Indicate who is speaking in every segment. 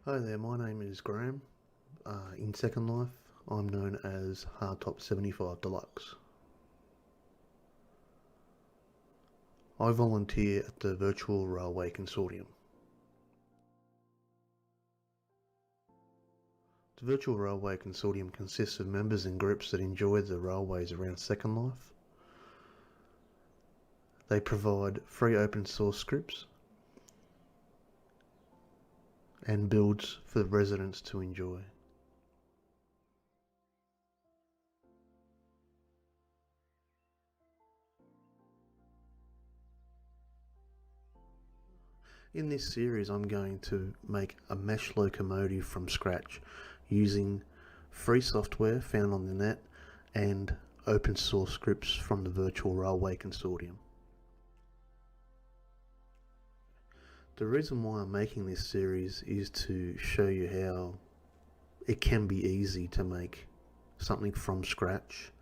Speaker 1: Hi there, my name is Graham. In Second Life, I'm known as Hrdtop75 Deluxe. I volunteer at the Virtual Railway Consortium. The Virtual Railway Consortium consists of members and groups that enjoy the railways around Second Life. They provide free open source scripts and builds for the residents to enjoy. In this series, I'm going to make a mesh locomotive from scratch using free software found on the net and open source scripts from the Virtual Railway Consortium. The reason why I'm making this series is to show you how it can be easy to make something from scratch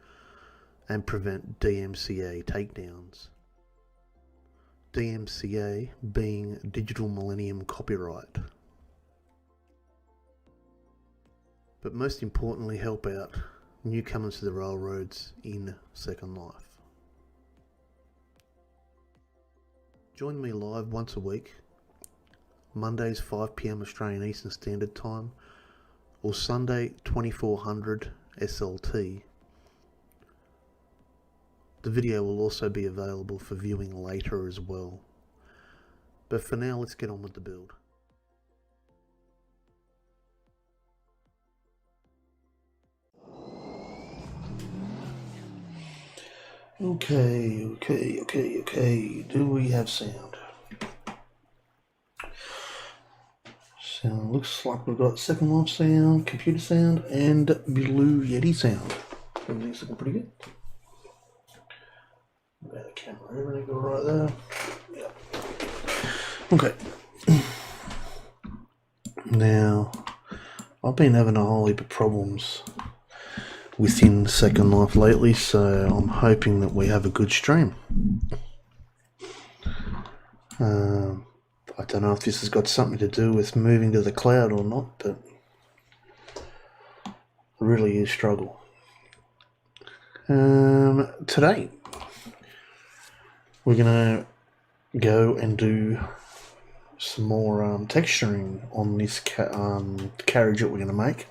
Speaker 1: and prevent DMCA takedowns. DMCA being Digital Millennium Copyright. But most importantly, help out newcomers to the railroads in Second Life. Join me live once a week, Mondays 5 PM Australian Eastern Standard Time or Sunday 2400 SLT. The video will also be available for viewing later as well. But for now, let's get on with the build. Okay. Do we have sound? Sound looks like we've got Second Life sound, computer sound, and Blue Yeti sound. Everything's looking pretty good. About the camera, everything go right there. Yeah. Okay. Now, I've been having a whole heap of problems within Second Life lately, so I'm hoping that we have a good stream. I don't know if this has got something to do with moving to the cloud or not, but it really is a struggle. Today, we're going to go and do some more texturing on this carriage that we're going to make.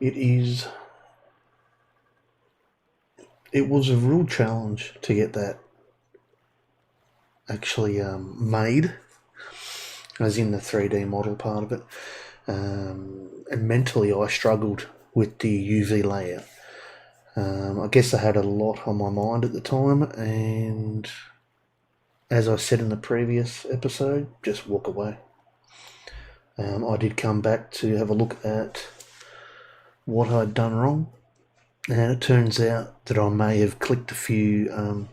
Speaker 1: It was a real challenge to get that actually made, as in the 3D model part of it, and mentally I struggled with the UV layout. I guess I had a lot on my mind at the time, and as I said in the previous episode, just walk away. I did come back to have a look at what I'd done wrong, and it turns out that I may have clicked a few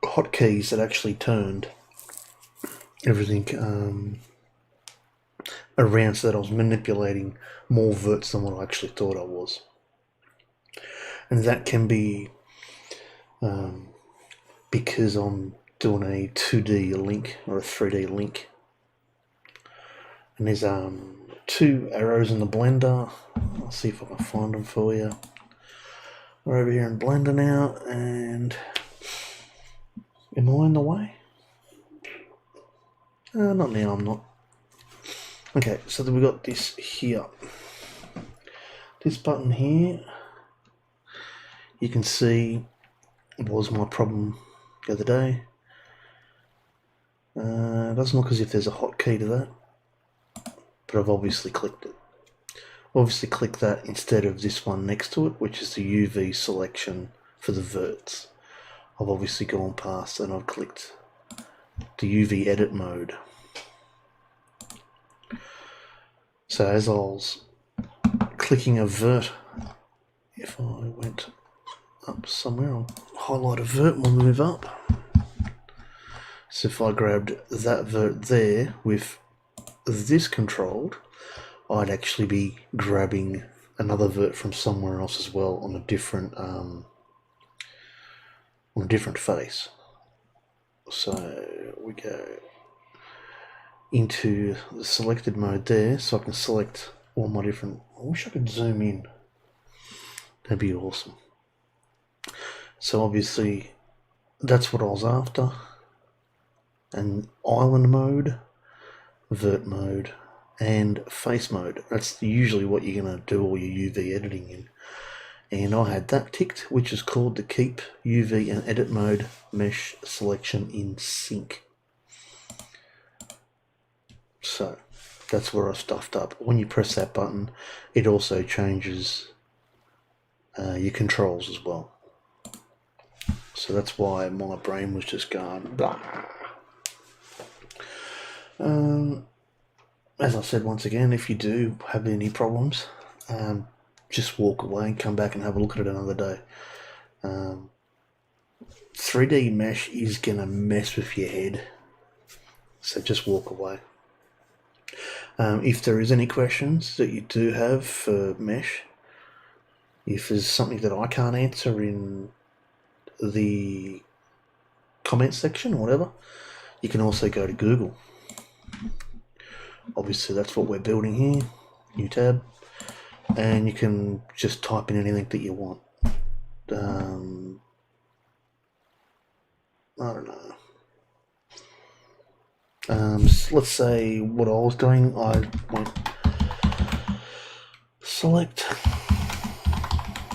Speaker 1: hotkeys that actually turned everything around so that I was manipulating more verts than what I actually thought I was. And that can be because I'm doing a 2D link or a 3D link. And there's 2 arrows in the blender. I'll see if I can find them for you. We're over here in Blender now, and am I in the way? Not now, I'm not. Okay, so then we got this here. This button here, you can see, was my problem the other day. It doesn't look as if there's a hotkey to that, but I've obviously clicked it. Obviously click that instead of this one next to it, which is the UV selection for the verts. I've obviously gone past and I've clicked the UV edit mode. So as I was clicking a vert, if I went up somewhere, I'll highlight a vert and we'll move up. So if I grabbed that vert there with this controlled, I'd actually be grabbing another vert from somewhere else as well on a different face. So we go into the selected mode there, so I can select all my different. I wish I could zoom in. That'd be awesome. So obviously that's what I was after. And island mode, vert mode, and face mode. That's usually what you're going to do all your UV editing in. And I had that ticked, which is called the keep UV and edit mode mesh selection in sync. So that's where I stuffed up. When you press that button, it also changes your controls as well. So that's why my brain was just going blah. As I said once again, if you do have any problems, just walk away and come back and have a look at it another day. 3D mesh is going to mess with your head, so just walk away. If there is any questions that you do have for mesh, if there's something that I can't answer in the comment section or whatever, you can also go to Google. Obviously that's what we're building here, new tab, and you can just type in anything that you want. I don't know. Let's say what I was doing, I went select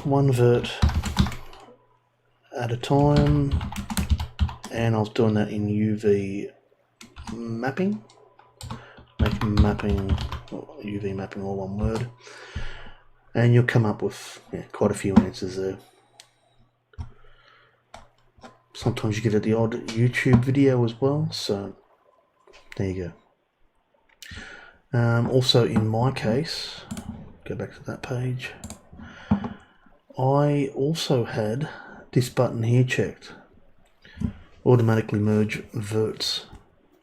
Speaker 1: one vert at a time, and I was doing that in UV mapping. Make mapping, UV mapping all one word, and you'll come up with quite a few answers there. Sometimes you get the odd YouTube video as well, so there you go. Also in my case, go back to that page, I also had this button here checked, automatically merge verts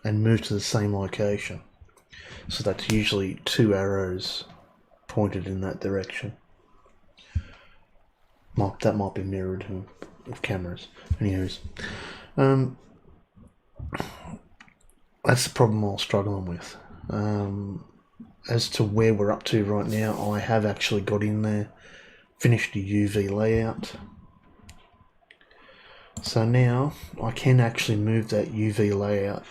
Speaker 1: and move to the same location. So that's usually 2 arrows pointed in that direction. That might be mirrored with cameras. Anyways, that's the problem I was struggling with. As to where we're up to right now, I have actually got in there, finished the UV layout. So now I can actually move that UV layout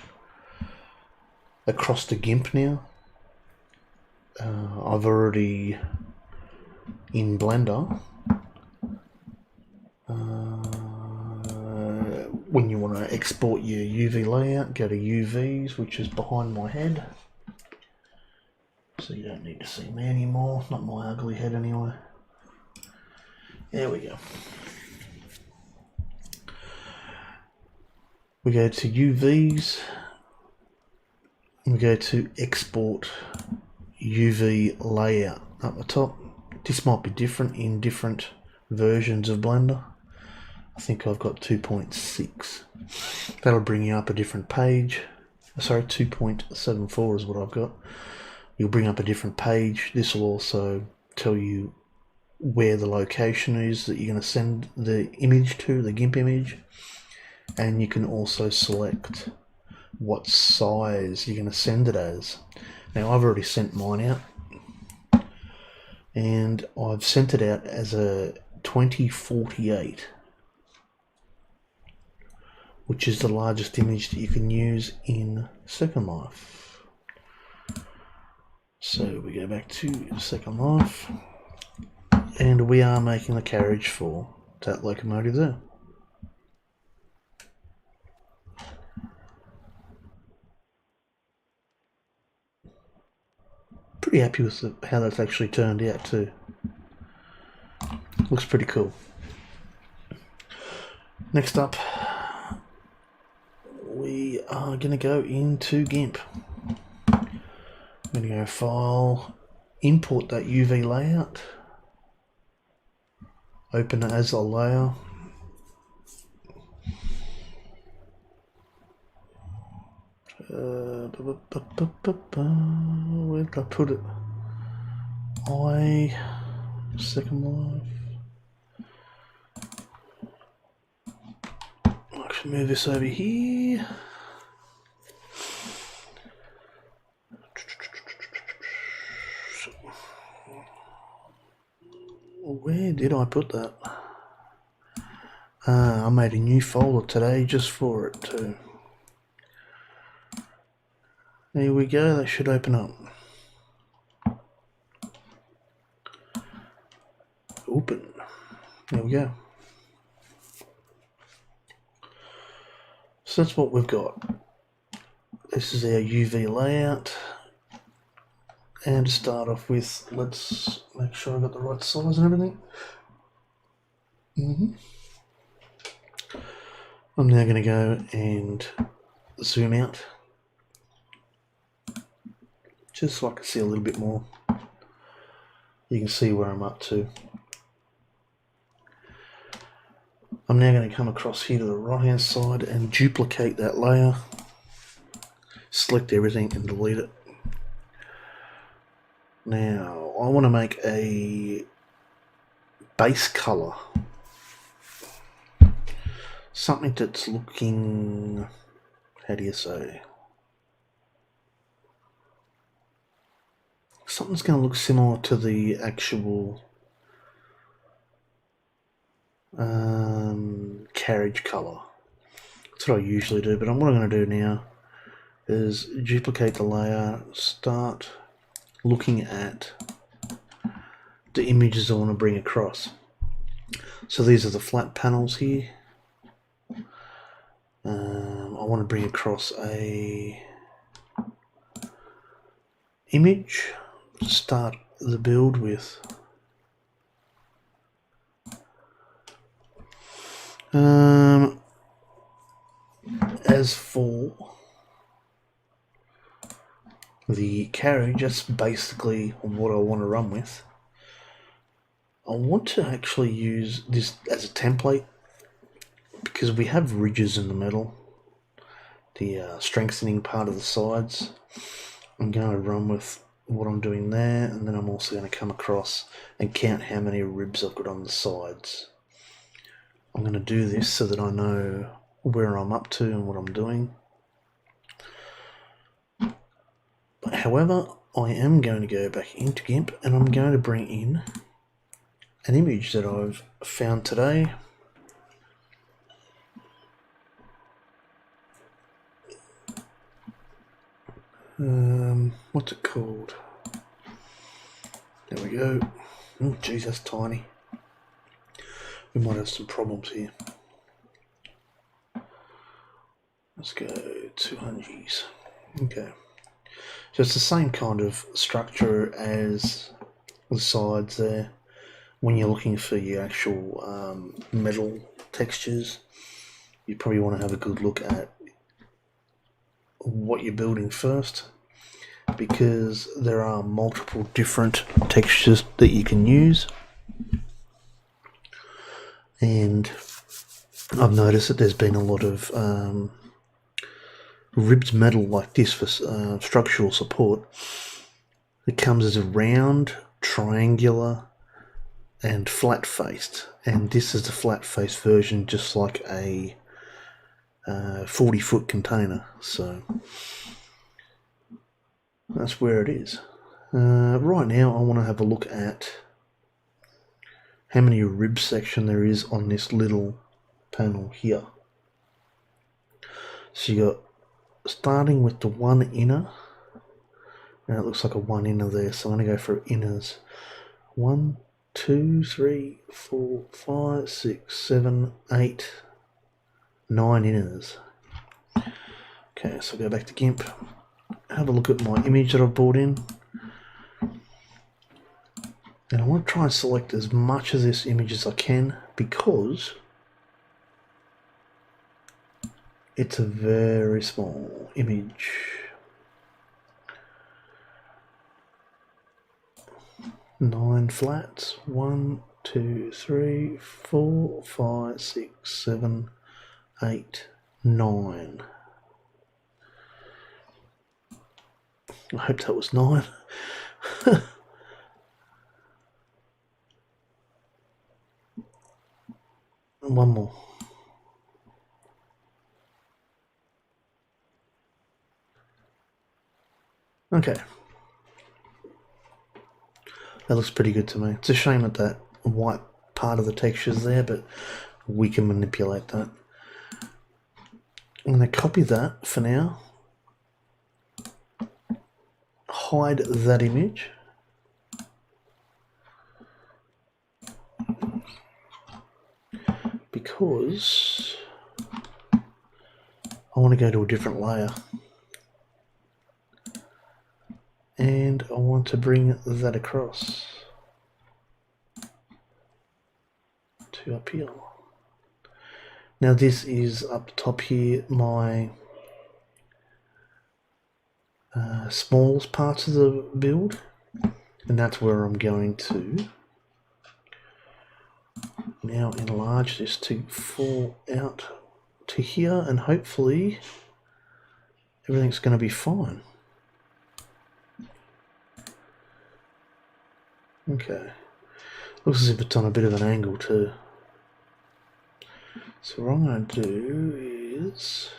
Speaker 1: across the GIMP now. I've already, in Blender, when you want to export your UV layout, go to UVs, which is behind my head. So you don't need to see me anymore, not my ugly head anyway. There we go. We go to UVs, we go to export UV layout up the top. This might be different in different versions of Blender. I think I've got 2.6. That'll bring you up a different page. Sorry, 2.74 is what I've got. You'll bring up a different page. This will also tell you where the location is that you're going to send the image to, the GIMP image. And you can also select what size you're going to send it as. Now I've already sent mine out, and I've sent it out as a 2048, which is the largest image that you can use in Second Life. So we go back to Second Life, and we are making the carriage for that locomotive there. Pretty happy with how that's actually turned out too. Looks pretty cool. Next up, we are going to go into GIMP. I'm going to go File, import that UV layout, open it as a layer. Where did I put it? Second Life. I should move this over here. did I put that? I made a new folder today just for it too. There we go, that should open up. Open. There we go. So that's what we've got. This is our UV layout. And to start off with, let's make sure I've got the right size and everything. I'm now going to go and zoom out, just so I can see a little bit more. You can see where I'm up to. I'm now going to come across here to the right hand side and duplicate that layer, select everything and delete it. Now I want to make a base color, something that's looking, how do you say, something's going to look similar to the actual carriage color. That's what I usually do, but what I'm going to do now is duplicate the layer, start looking at the images I want to bring across. So these are the flat panels here. I want to bring across a image. Start the build with as for the carriage, that's basically what I want to run with. I want to actually use this as a template because we have ridges in the middle, the strengthening part of the sides. I'm going to run with what I'm doing there, and then I'm also going to come across and count how many ribs I've got on the sides. I'm going to do this so that I know where I'm up to and what I'm doing. However, I am going to go back into GIMP and I'm going to bring in an image that I've found today. What's it called? There we go. Oh geez, that's tiny. We might have some problems here. Let's go 200s. Okay. So it's the same kind of structure as the sides there. When you're looking for your actual metal textures, you probably want to have a good look at what you're building first, because there are multiple different textures that you can use. And I've noticed that there's been a lot of ribbed metal like this for structural support. It comes as a round, triangular and flat faced, and this is the flat faced version, just like a 40-foot container. So that's where it is. Right now I want to have a look at how many rib section there is on this little panel here. So you got, starting with the one inner, and it looks like a one inner there, so I'm going to go for inners. 1, 2, 3, 4, 5, 6, 7, 8, 9 inners. Okay, so go back to GIMP, have a look at my image that I've brought in, and I want to try and select as much of this image as I can because it's a very small image. Nine flats. 1, 2, 3, 4, 5, 6, 7, 8, 9. I hope that was 9. One more. Okay. That looks pretty good to me. It's a shame that that white part of the textures there, but we can manipulate that. I'm going to copy that for now. Hide that image. Because I want to go to a different layer. And I want to bring that across to up here. Now this is up top here, my smallest parts of the build, and that's where I'm going to now enlarge this to fall out to here, and hopefully everything's going to be fine. Okay, looks as if it's on a bit of an angle too. So what I'm going to do is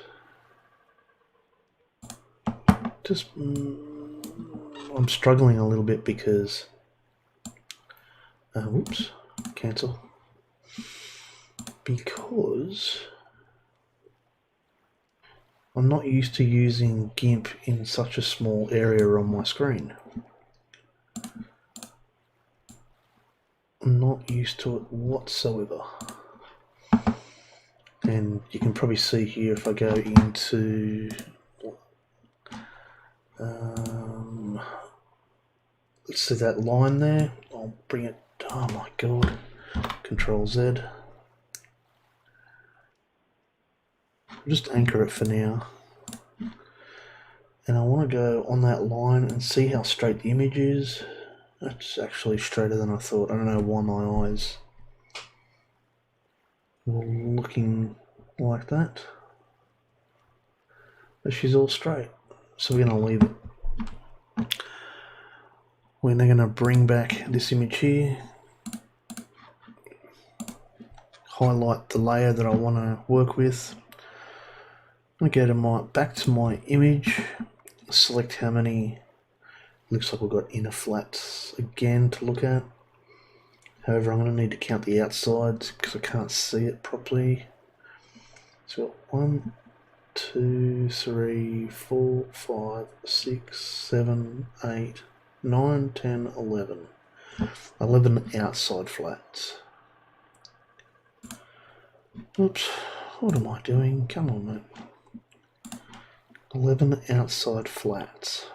Speaker 1: just, I'm struggling a little bit because, whoops, cancel, because I'm not used to using GIMP in such a small area on my screen. I'm not used to it whatsoever. And you can probably see here if I go into let's see that line there, I'll bring it, oh my god, Control Z. I'll just anchor it for now. And I want to go on that line and see how straight the image is. That's actually straighter than I thought. I don't know why my eyes were looking like that. But she's all straight. So we're going to leave it. We're now going to bring back this image here. Highlight the layer that I want to work with. I'm going to go to back to my image. Select how many. Looks like we've got inner flats again to look at. However, I'm going to need to count the outsides because I can't see it properly. So 1, 2, 3, 4, 5, 6, 7, 8, 9, 10, 11. 11 outside flats. Oops, what am I doing? Come on, mate. 11 outside flats.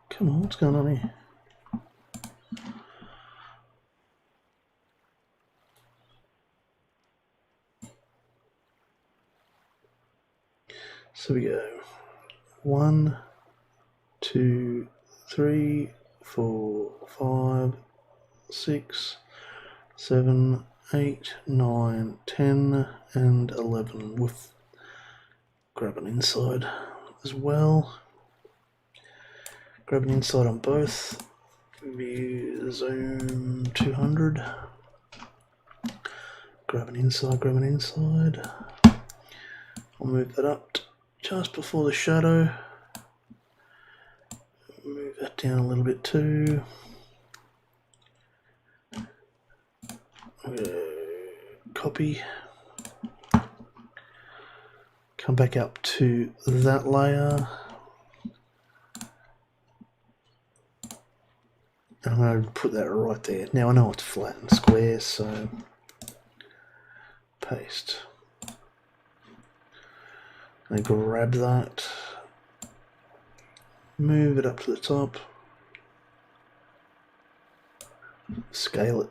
Speaker 1: Come on, what's going on here? So we go 1, 2, 3, 4, 5, 6, 7, 8, 9, 10, and 11 with grab an inside as well. Grab an inside on both. View zoom 200. Grab an inside, grab an inside. I'll move that up just before the shadow. Move that down a little bit too. Copy. Come back up to that layer. I'm going to put that right there. Now I know it's flat and square, so paste. I grab that, move it up to the top, scale it.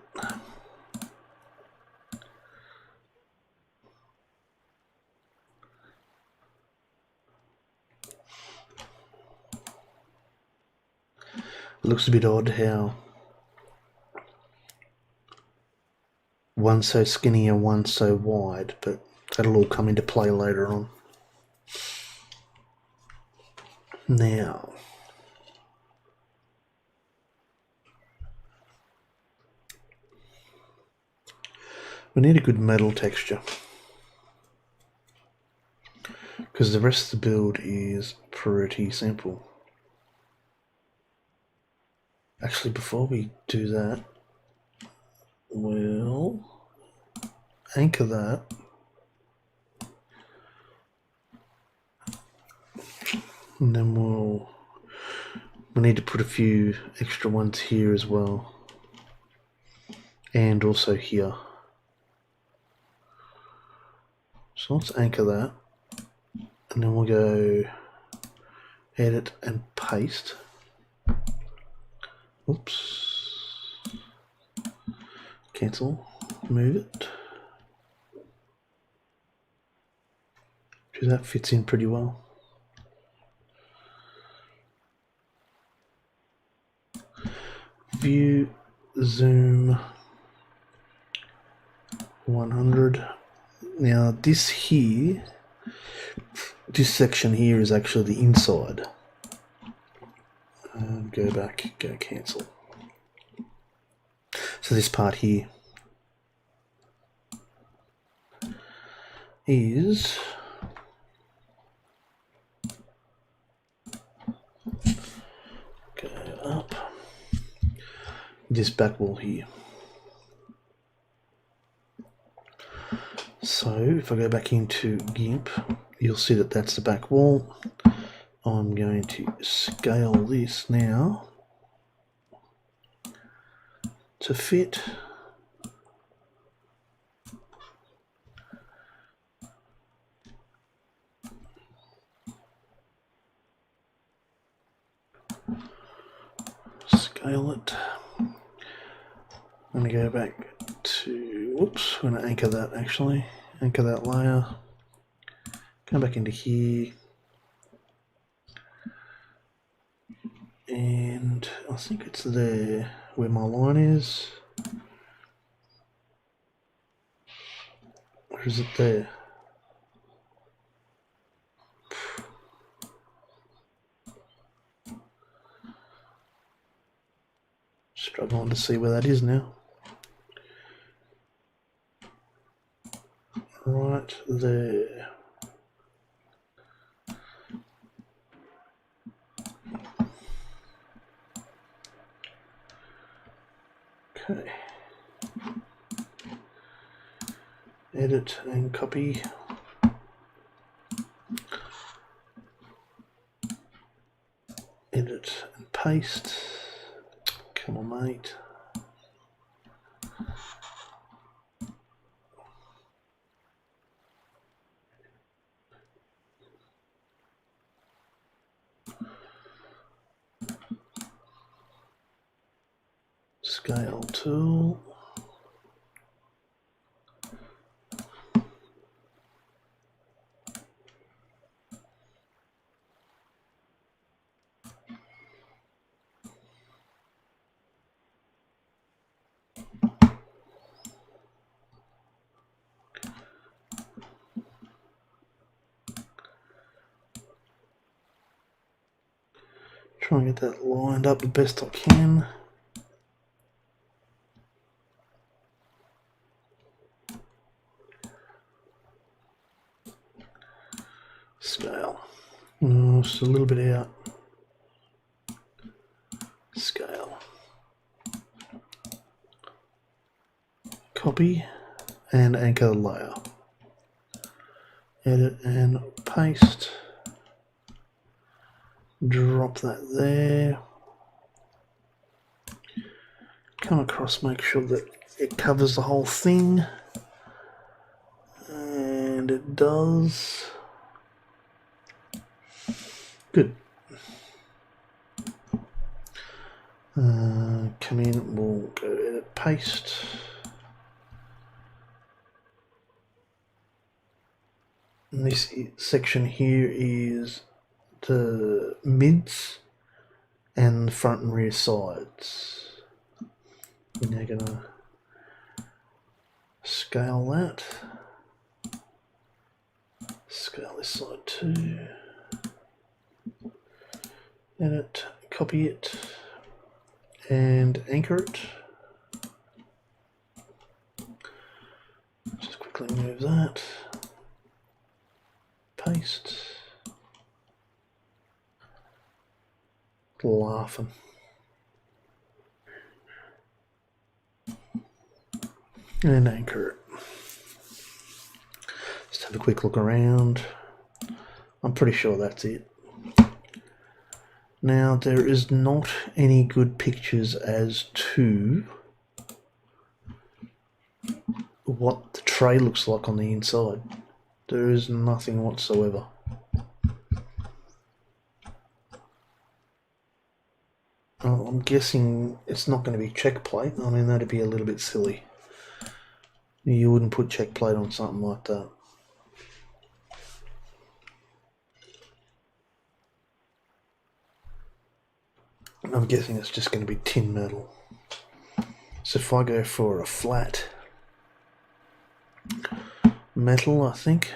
Speaker 1: It looks a bit odd how one's so skinny and one's so wide, but that'll all come into play later on. Now, we need a good metal texture. because the rest of the build is pretty simple. Actually, before we do that, we'll anchor that. And then we'll need to put a few extra ones here as well. And also here. So let's anchor that. And then we'll go edit and paste. Oops. Cancel. Move it. That fits in pretty well. View, zoom, 100. Now this here, this section here is actually the inside. Go back, go cancel. So this part here is go up this back wall here. So if I go back into GIMP, you'll see that that's the back wall. I'm going to scale this now to fit. Scale it. I'm going to go back to, whoops, I'm going to anchor that actually. Anchor that layer. Come back into here. And I think it's there where my line is. Or is it there? Struggling to see where that is now. Right there. Okay. Edit and copy. Edit and paste. Come on, mate. Scale tool. Try and get that lined up the best I can. Scale. Oh, just a little bit out. Scale. Copy and anchor the layer. Edit and paste. Drop that there. Come across, make sure that it covers the whole thing. And it does. Good. Come in, we'll go edit, paste. And this section here is the mids and the front and rear sides. We're now going to scale that. Scale this side too. Edit, copy it, and anchor it. Just quickly move that. Paste. paste. Laughing. And anchor it. Just have a quick look around. I'm pretty sure that's it. Now, there is not any good pictures as to what the tray looks like on the inside. There is nothing whatsoever. I'm guessing it's not going to be check plate. I mean, that'd be a little bit silly. You wouldn't put check plate on something like that. I'm guessing it's just going to be tin metal. So if I go for a flat metal, I think.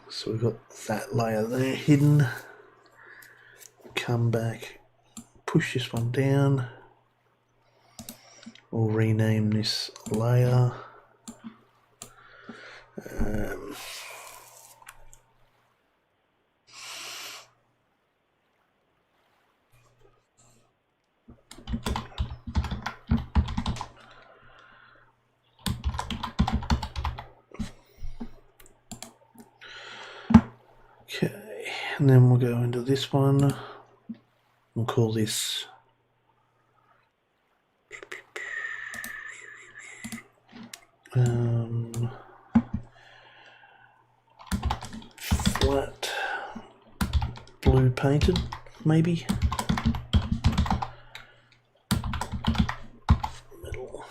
Speaker 1: So we've got that layer there hidden. Come back, push this one down. We'll rename this layer. Okay, and then we'll go into this one. We'll call this flat blue painted, maybe. Metal.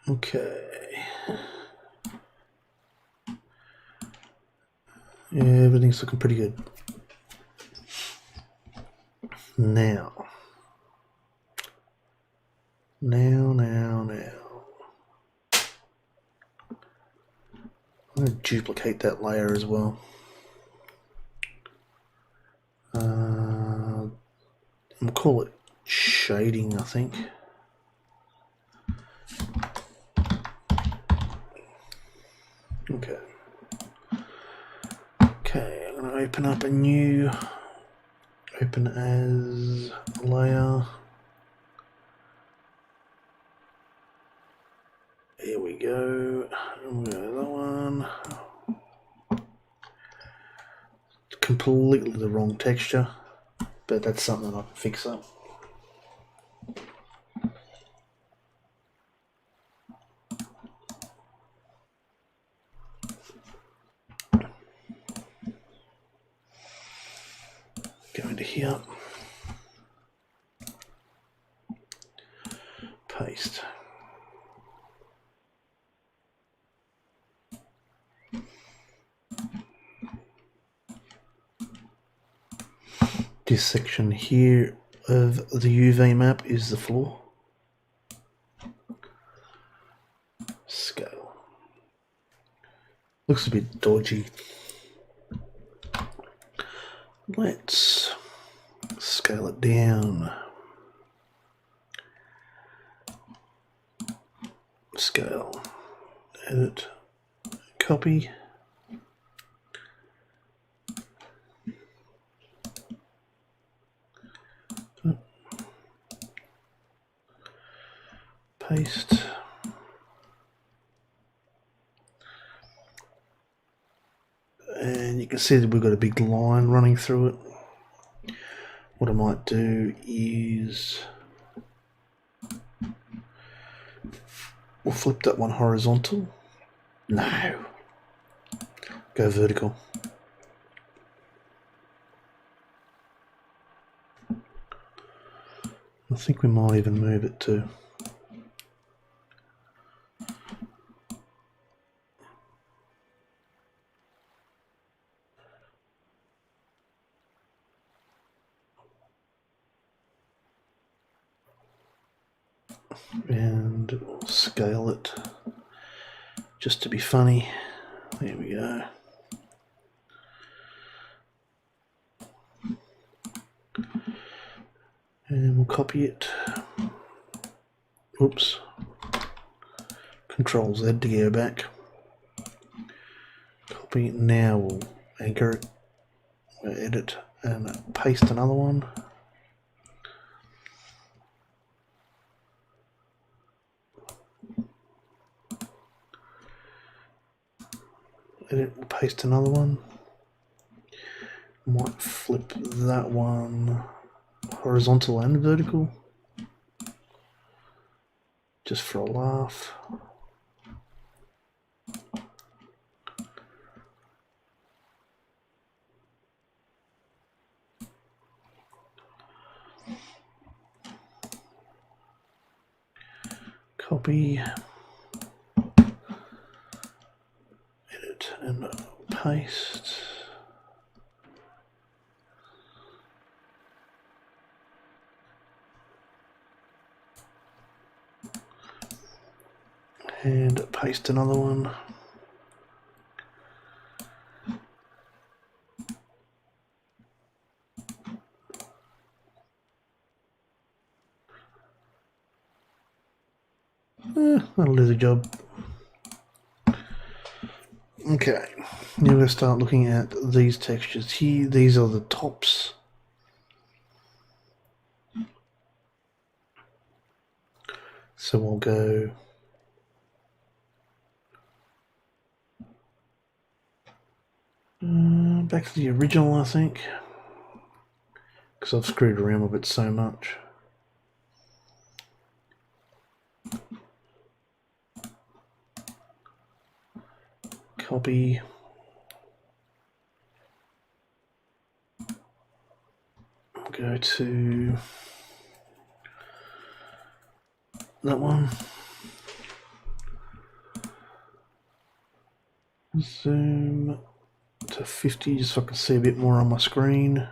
Speaker 1: Okay. Yeah, everything's looking pretty good. Now. I'm going to duplicate that layer as well. I'll call it shading, I think. Okay. Okay, I'm going to open up a new open as layer. Here we go. And we'll go that one. Completely the wrong texture, but that's something I can fix up. Go into here. Paste. This section here of the UV map is the floor. Scale. Looks a bit dodgy. Let's scale it down. Scale. Edit. Copy. Paste. And you can see that we've got a big line running through it. What I might do is we'll flip that one horizontal. No. Go vertical. I think we might even move it too. And we'll scale it just to be funny. There we go. And we'll copy it. Oops, Control Z to go back. Copy. Now we'll anchor it. We'll edit and paste another one. Edit, paste another one. Might flip that one horizontal and vertical, just for a laugh. Copy, edit and paste. And paste another one. That'll do the job. Okay, now we're going to start looking at these textures here. These are the tops. So we'll go back to the original, I think, because I've screwed around with it so much. Copy. Go to that one. Zoom to 50 just so I can see a bit more on my screen.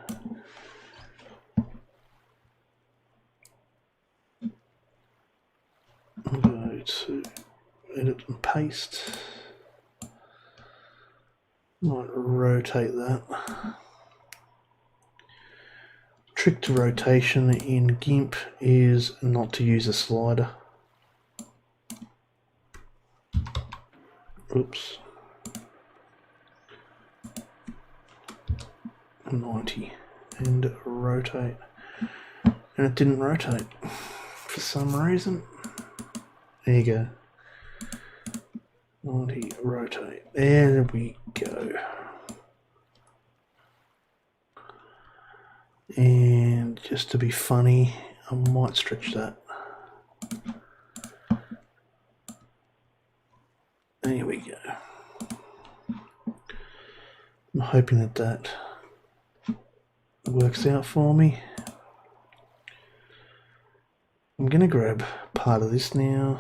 Speaker 1: Go to edit and paste. Might rotate that. Trick to rotation in GIMP is not to use a slider. Oops. 90 and rotate, and it didn't rotate for some reason. There you go. 90, rotate. There we go. And just to be funny, I might stretch that. There we go. I'm hoping that that works out for me. I'm going to grab part of this now.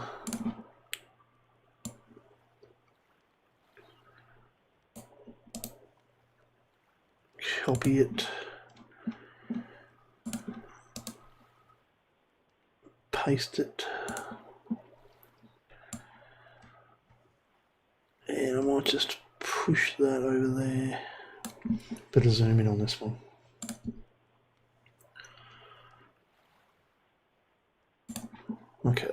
Speaker 1: Copy it. Paste it. And I might just push that over there. Better zoom in on this one. Okay.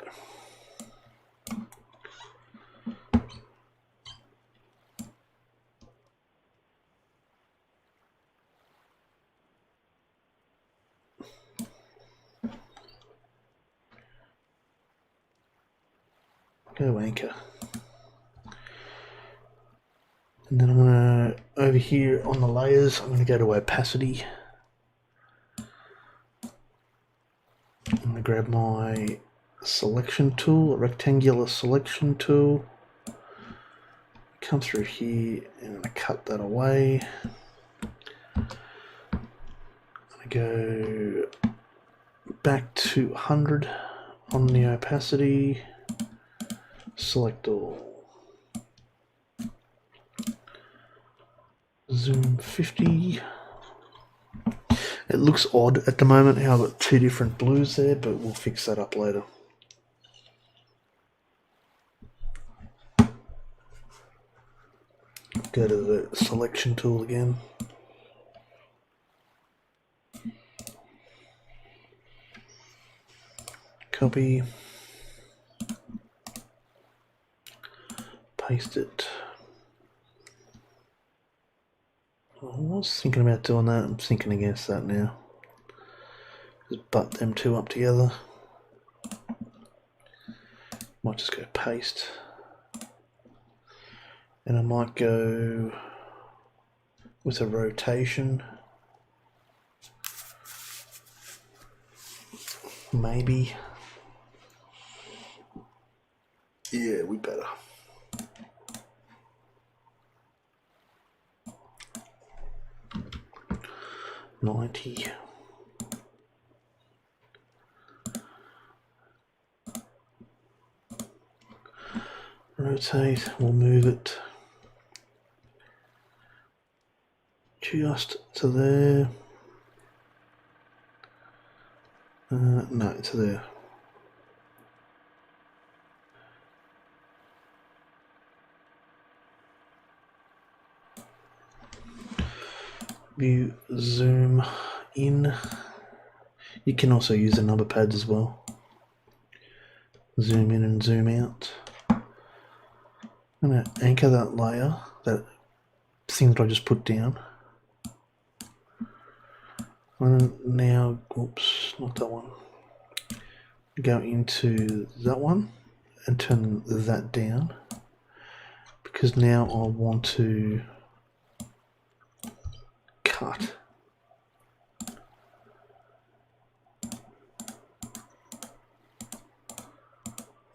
Speaker 1: Go anchor. And then I'm going to, over here on the layers, I'm going to go to opacity. I'm going to grab my selection tool, a rectangular selection tool. Come through here and I'm going to cut that away. I'm going to go back to 100 on the opacity. Select all. Zoom 50. It looks odd at the moment how I've got two different blues there, but we'll fix that up later. Go to the selection tool again. Copy. paste it. I was thinking about doing that. I'm thinking against that now. Just butt them two up together. Might just go paste. And I might go with a rotation. Maybe. Yeah, we better. $90. Rotate, we'll move it just to there. No, to there. View, zoom in. You can also use the number pads as well. Zoom in and zoom out. I'm going to anchor that layer, that thing that I just put down. And now, oops, not that one. Go into that one and turn that down, because now I want to cut.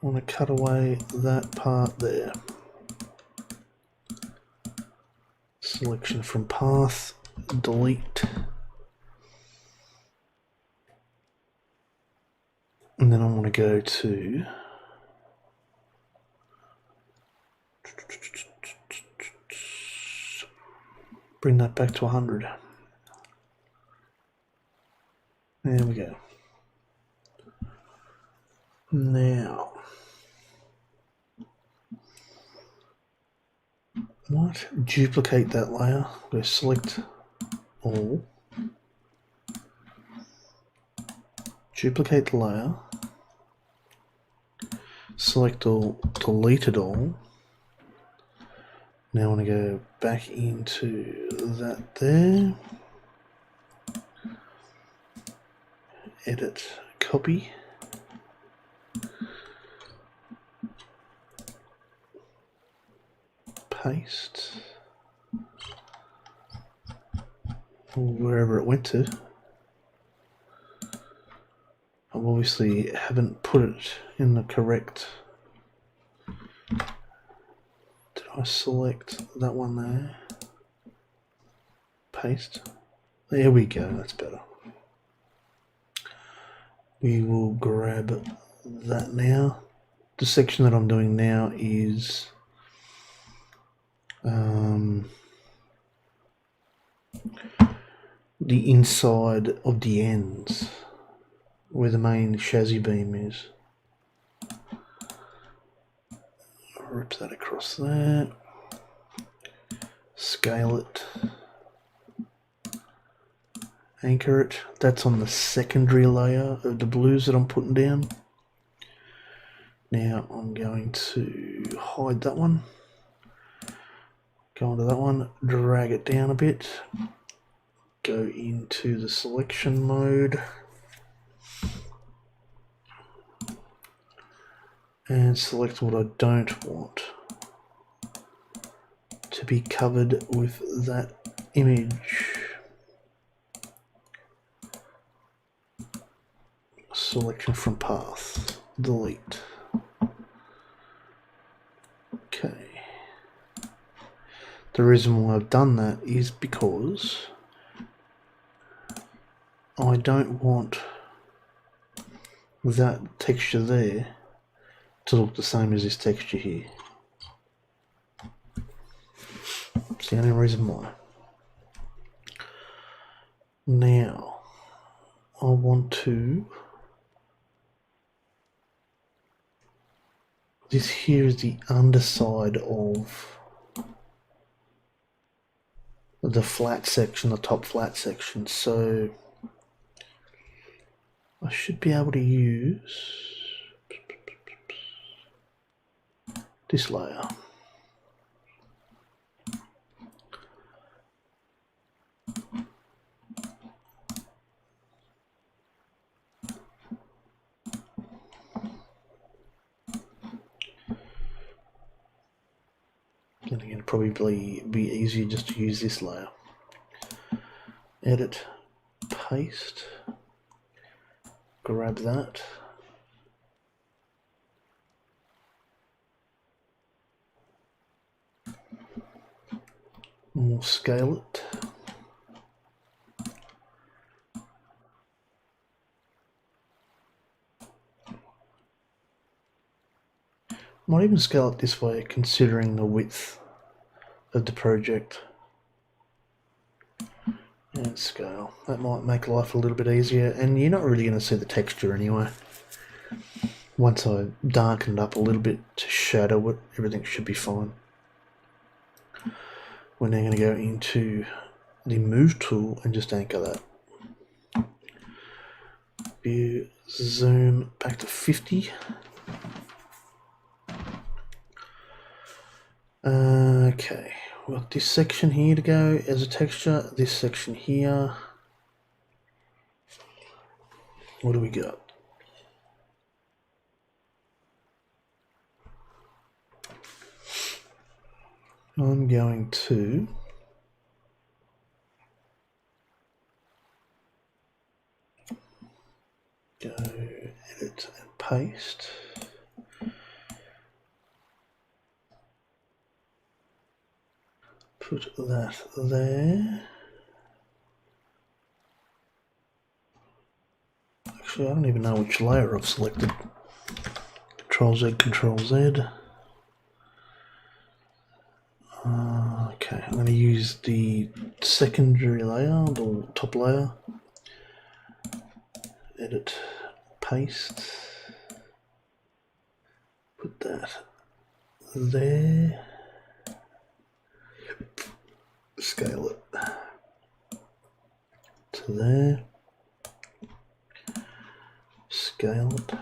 Speaker 1: I want to cut away that part there. Selection from path, delete. And then I want to go to bring that back to 100. There we go. Now, might duplicate that layer. Go select all. Duplicate the layer. Select all, delete it all. Now I want to go back into that there. Edit, copy. Paste. Or wherever it went to. I obviously haven't put it in the correct. Did I select that one there? Paste. There we go, that's better. We will grab that now. The section that I'm doing now is the inside of the ends, where the main chassis beam is. Rip that across there. Scale it. Anchor it. That's on the secondary layer of the blues that I'm putting down. Now I'm going to hide that one. Go onto that one, drag it down a bit. Go into the selection mode. And select what I don't want to be covered with that image. Selection from path, delete. Okay. The reason why I've done that is because I don't want that texture there to look the same as this texture here. It's the only reason why. Now I want to, this here is the underside of the flat section, the top flat section, so I should be able to use this layer. And again, it'd probably be easier just to use this layer. Edit, paste, grab that. And we'll scale it. Might even scale it this way, considering the width of the project. And scale. That might make life a little bit easier, and you're not really going to see the texture anyway. Once I darken it up a little bit to shadow it, everything should be fine. We're now going to go into the move tool and just anchor that. View, zoom back to 50. Okay, we've got this section here to go as a texture, this section here. What do we got? I'm going to go edit and paste. Put that there. Actually, I don't even know which layer I've selected. Control Z, Control Z. Okay, I'm going to use the secondary layer, the top layer. Edit, paste. Put that there. Scale it to there. Scale it.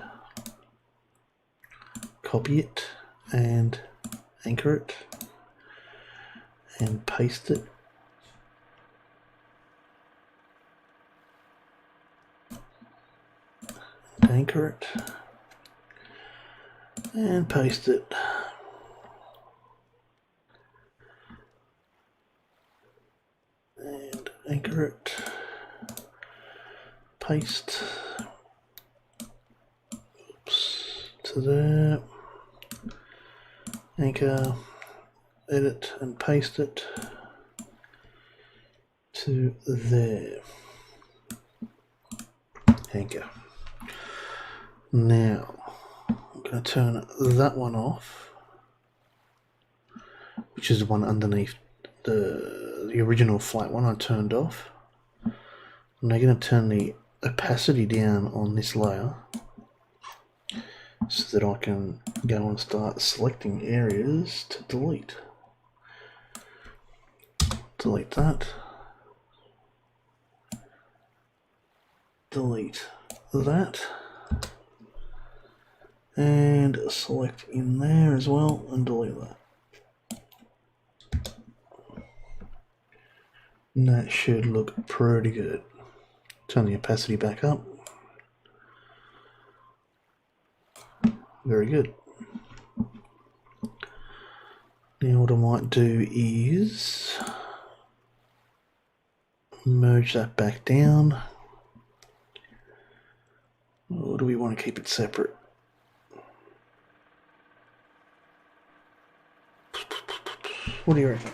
Speaker 1: Copy it and anchor it. And paste it. Anchor it. And paste it. And anchor it. Paste. Oops. To there. Anchor. Edit and paste it to there. Anchor. Now I'm going to turn that one off, which is the one underneath the original flat one I turned off. I'm now going to turn the opacity down on this layer so that I can go and start selecting areas to delete. Delete that. Delete that. And select in there as well and delete that. And that should look pretty good. Turn the opacity back up. Very good. Now what I might do is merge that back down. Or do we want to keep it separate? What do you reckon?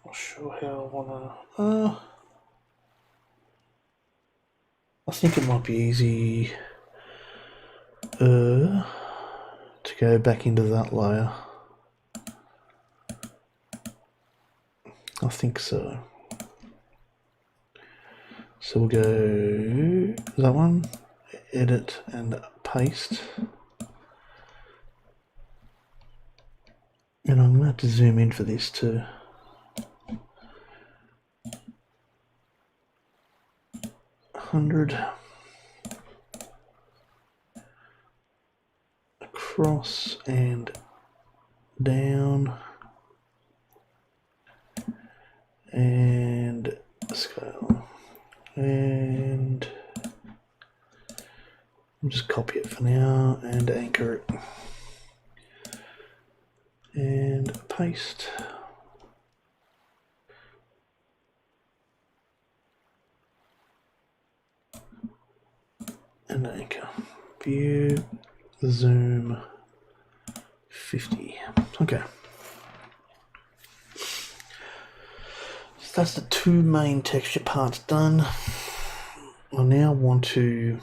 Speaker 1: Not sure how I wanna. I think it might be easy to go back into that layer. I think so. So we'll go that one, edit and paste. And I'm going to have to zoom in for this too. Across and down, and scale, and I'll just copy it for now and anchor it, and paste. And anchor. View, zoom, 50. Okay. So that's the two main texture parts done. I now want to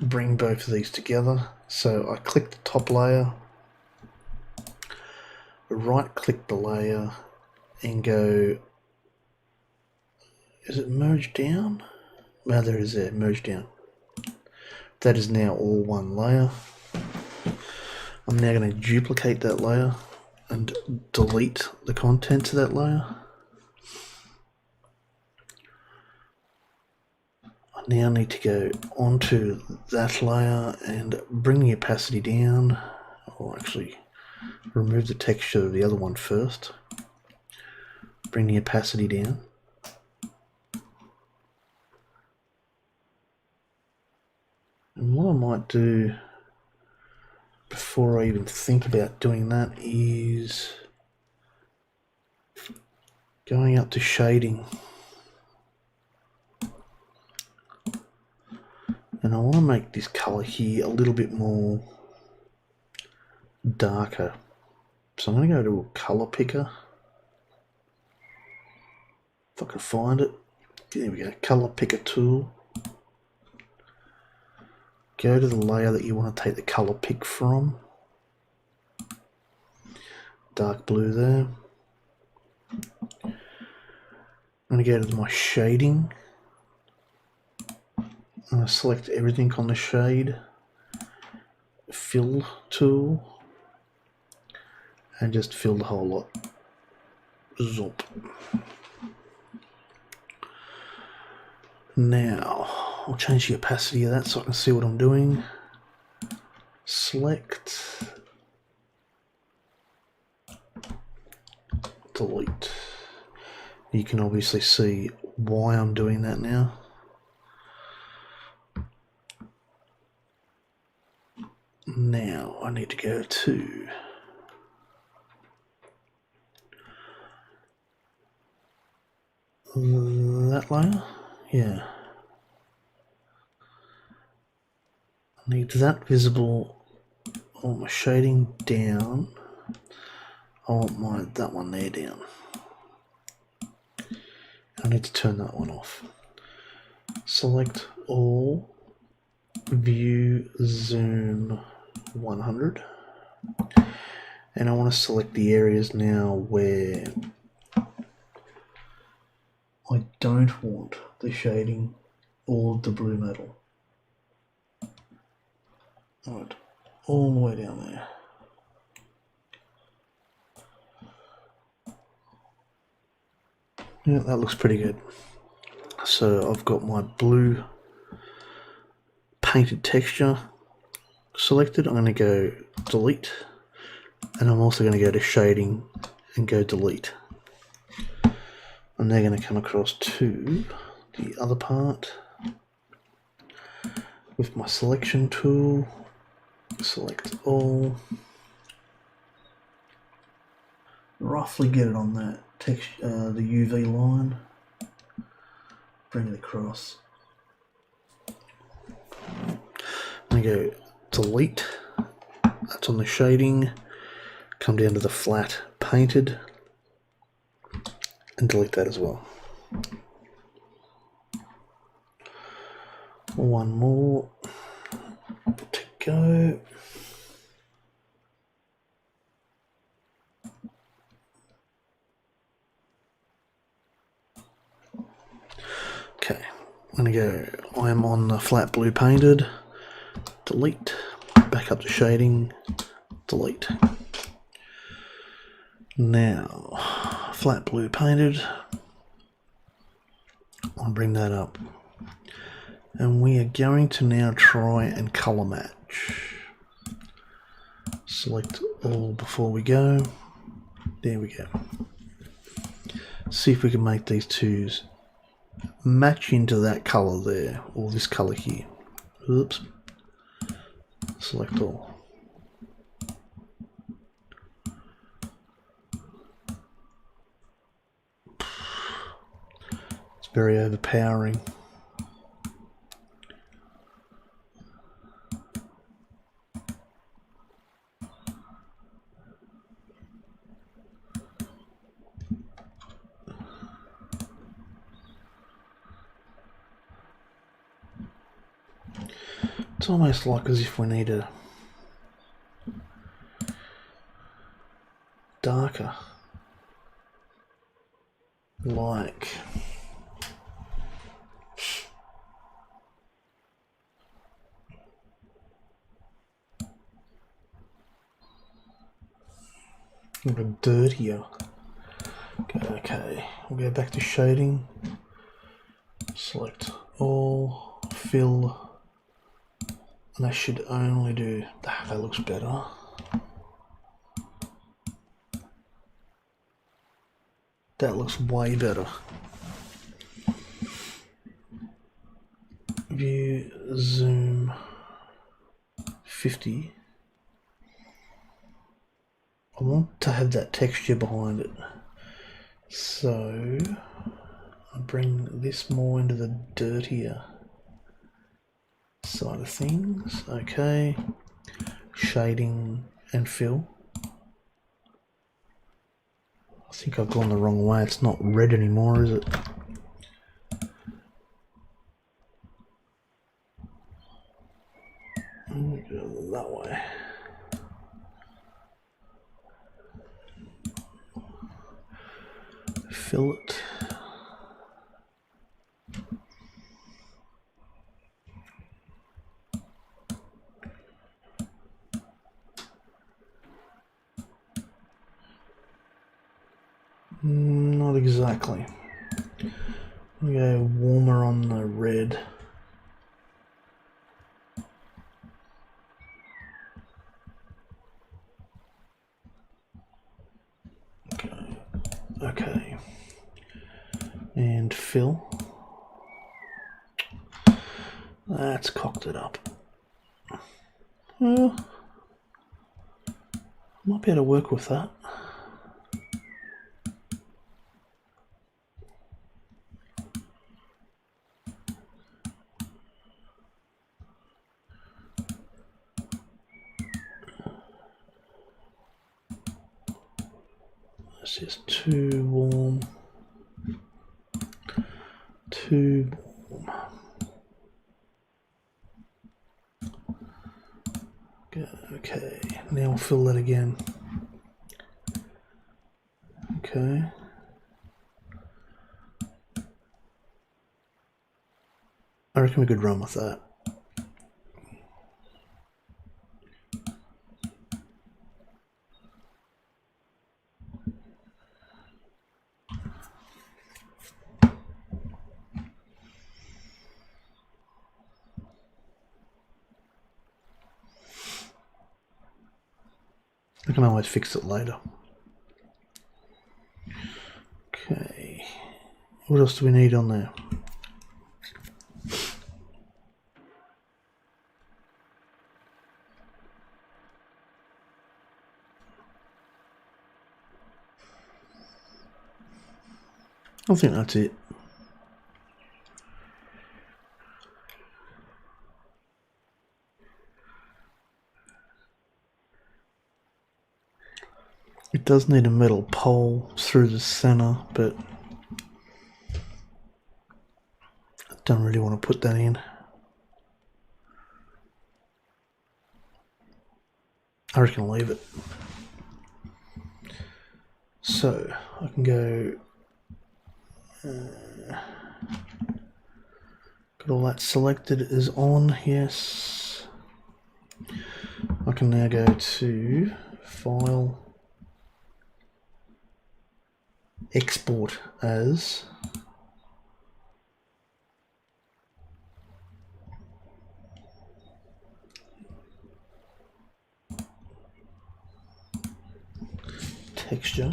Speaker 1: bring both of these together. So I click the top layer, right click the layer and go, is it merge down? No, there is a merge down. That is now all one layer. I'm now going to duplicate that layer and delete the contents of that layer. I now need to go onto that layer and bring the opacity down, or actually remove the texture of the other one first. Bring the opacity down. And what I might do before I even think about doing that is going up to shading. And I want to make this color here a little bit more darker. So I'm going to go to a color picker. If I can find it. There we go, color picker tool. Go to the layer that you want to take the color pick from. Dark blue there. I'm going to go to my shading. I'm going to select everything on the shade. Fill tool. And just fill the whole lot. Zoop. Now, I'll change the opacity of that so I can see what I'm doing. Select. Delete. You can obviously see why I'm doing that now. Now, I need to go to that layer. Yeah. I need that visible. I want my shading down. I want that one there down. I need to turn that one off. Select all, view, zoom 100. And I want to select the areas now where I don't want the shading or the blue metal. Alright, all the way down there. Yeah, that looks pretty good. So I've got my blue painted texture selected. I'm going to go delete, and I'm also going to go to shading and go delete. I'm now going to come across to the other part with my selection tool. Select all. Roughly get it on that texture, the UV line. Bring it across. I'm going to go delete. That's on the shading. Come down to the flat painted and delete that as well. One more to go. Okay, I'm going to go, I am on the flat blue painted, delete, back up to shading, delete. Now, flat blue painted, I'll bring that up. And we are going to now try and color match. Select all before we go. There we go. See if we can make these twos match into that colour there, or this colour here. Oops. Select all. It's very overpowering. It's almost like as if we need a darker, like a dirtier. Okay, we'll go back to shading, select all, fill, and I should only do that. Looks better. That looks way better. View, zoom, 50. I want to have that texture behind it. So I bring this more into the dirtier side of things. Okay. Shading and fill. I think I've gone the wrong way. It's not red anymore, is it? Go that way. Fill it. Not exactly. We go warmer on the red. Okay. And fill. That's cocked it up. Well, might be able to work with that. This is too warm. Too warm. Okay, now I'll fill that again. Okay. I reckon we could run with that. I can always fix it later. Okay. What else do we need on there? I think that's it. It does need a metal pole through the center, but I don't really want to put that in. I reckon I'll leave it. So I can go, got all that selected is on, yes. I can now go to File, Export as, texture.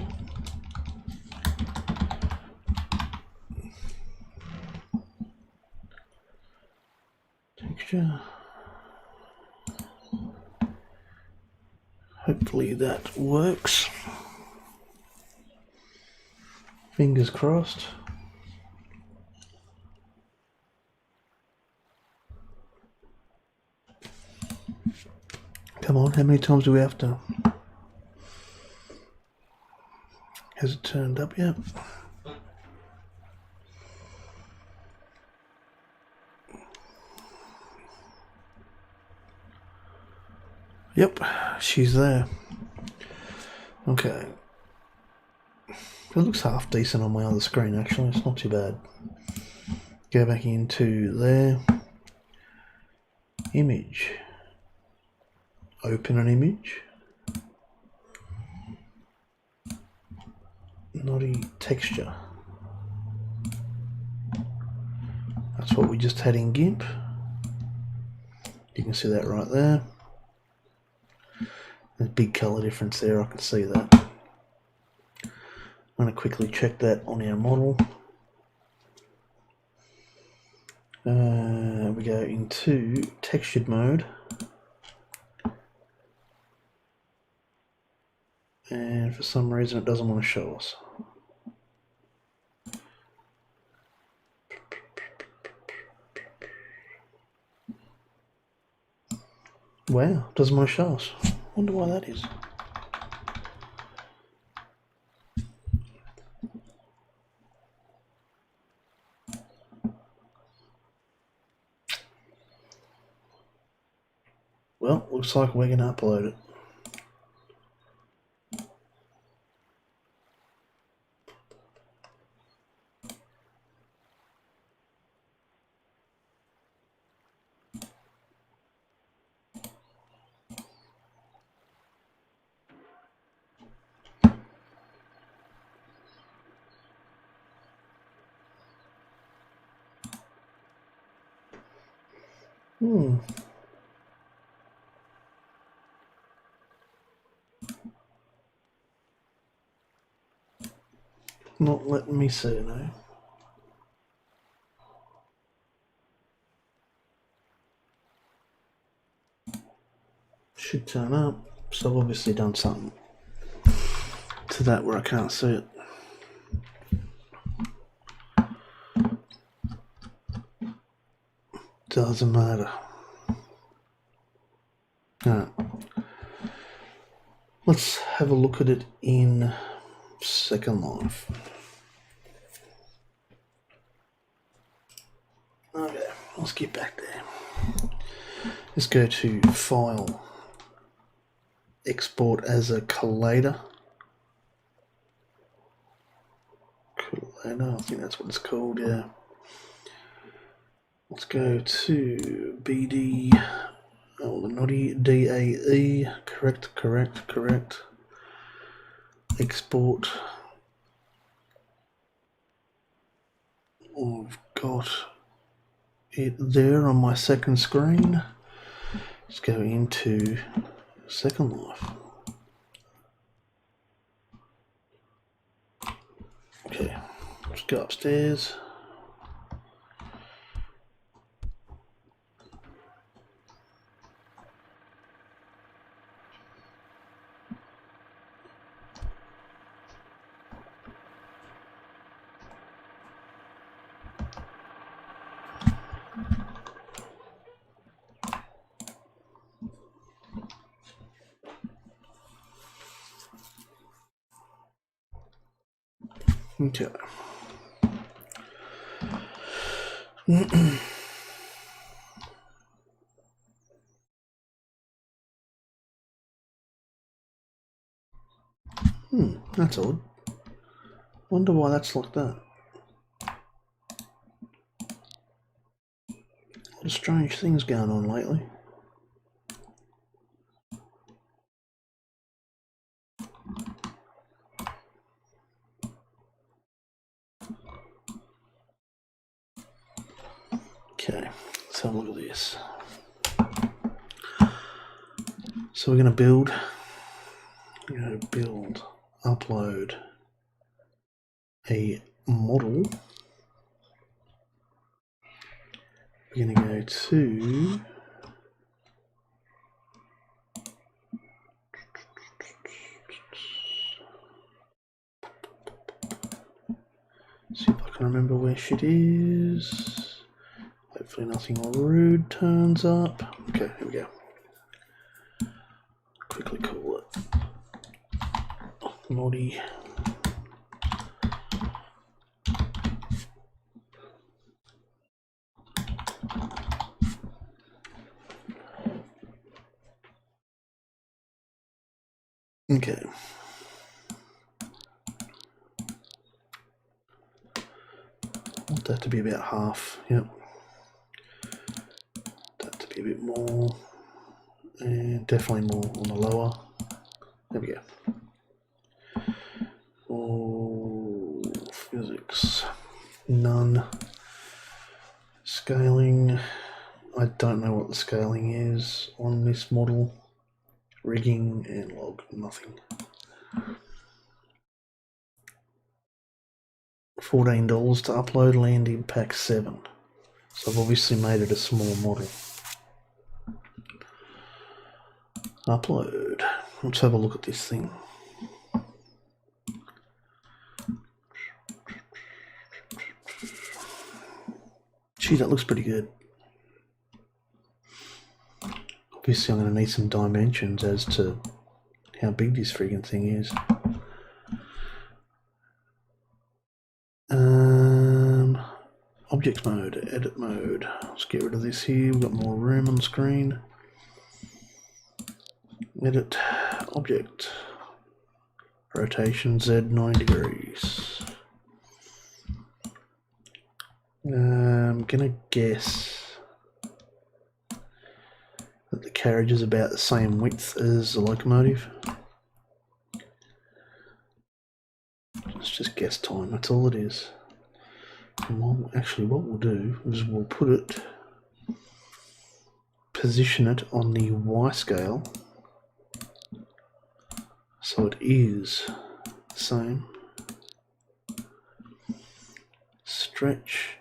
Speaker 1: Hopefully that works. Fingers crossed. Come on, how many times do we have to? Has it turned up yet? Yep, she's there. Okay. It looks half decent on my other screen actually, it's not too bad. Go back into there. Image. Open an image. NODY texture. That's what we just had in GIMP. You can see that right there. There's a big colour difference there, I can see that. I'm going to quickly check that on our model. We go into textured mode. And for some reason it doesn't want to show us. Wow, doesn't want to show us. Wonder why that is. Well, looks like we're going to upload it. Not letting me see now. Should turn up, so I've obviously done something to that where I can't see it. Doesn't matter. Alright. Let's have a look at it in Second Life. Okay, let's get back there. Let's go to File, Export as a collator. Collator, I think that's what it's called, yeah. Let's go to BD, the NODY DAE, correct. Export. I've got it there on my second screen. Let's go into Second Life. Okay, let's go upstairs. Okay. That's odd. Wonder why that's like that. A lot of strange things going on lately. Okay, let's have a look at this. So we're going to build upload a model. We're going to go to see if I can remember where shit is. Hopefully nothing rude turns up. Okay, here we go. Quickly call it NODY. Okay. I want that to be about half. Yep. That to be a bit more. And definitely more on the lower. There we go. Oh, physics. None. Scaling. I don't know what the scaling is on this model. Rigging and log. Nothing. $14 to upload landing pack 7. So I've obviously made it a small model. Upload. Let's have a look at this thing. Gee, that looks pretty good. Obviously I'm going to need some dimensions as to how big this friggin' thing is. Object mode, edit mode. Let's get rid of this here. We've got more room on the screen. Edit object. Rotation Z 9 degrees. I'm gonna guess that the carriage is about the same width as the locomotive. Let's just guess time, that's all it is. And actually what we'll do is we'll put it, position it on the Y scale so it is the same. Stretch.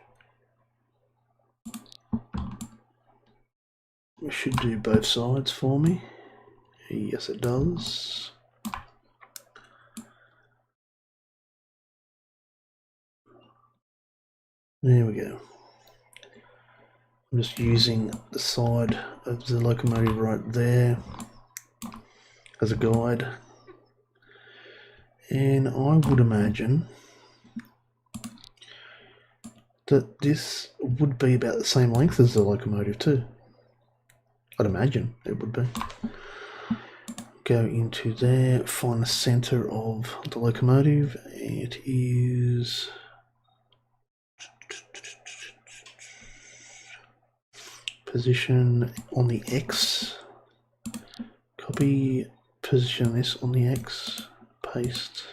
Speaker 1: It should do both sides for me. Yes, it does. There we go. I'm just using the side of the locomotive right there as a guide. And I would imagine that this would be about the same length as the locomotive too. I'd imagine it would be. Go into there, find the center of the locomotive. It is position on the X. Copy, position this on the X, paste,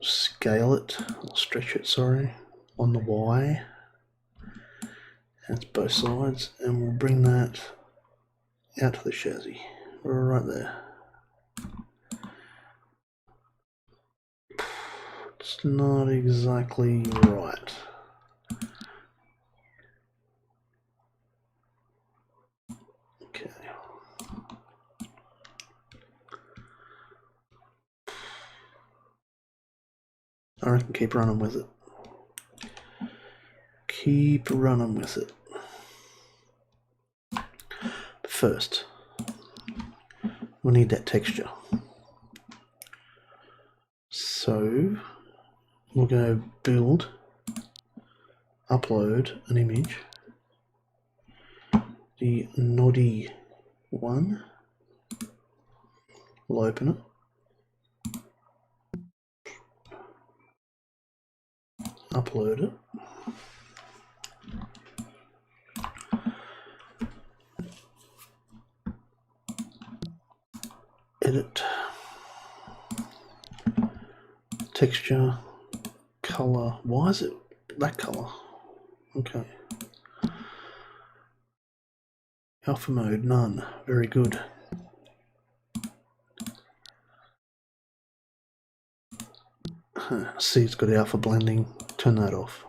Speaker 1: scale it, or stretch it, sorry, on the Y. That's both sides, and we'll bring that out to the chassis, right there. It's not exactly right. Okay. I reckon keep running with it. Keep running with it. But first, we need that texture. So we'll go build, upload an image, the NODY one. We'll open it, upload it. Edit, texture, color. Why is it that color? Okay. Alpha mode, none. Very good. See, it's got alpha blending. Turn that off.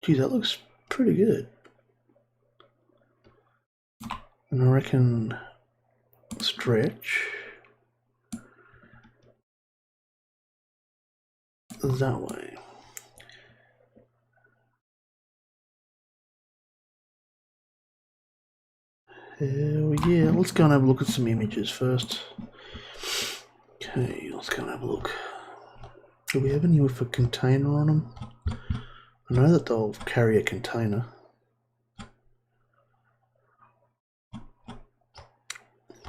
Speaker 1: Geez, that looks pretty good. And I reckon stretch that way. Hell yeah, let's go and have a look at some images first. Okay, let's go and have a look. Do we have any with a container on them? I know that they'll carry a container.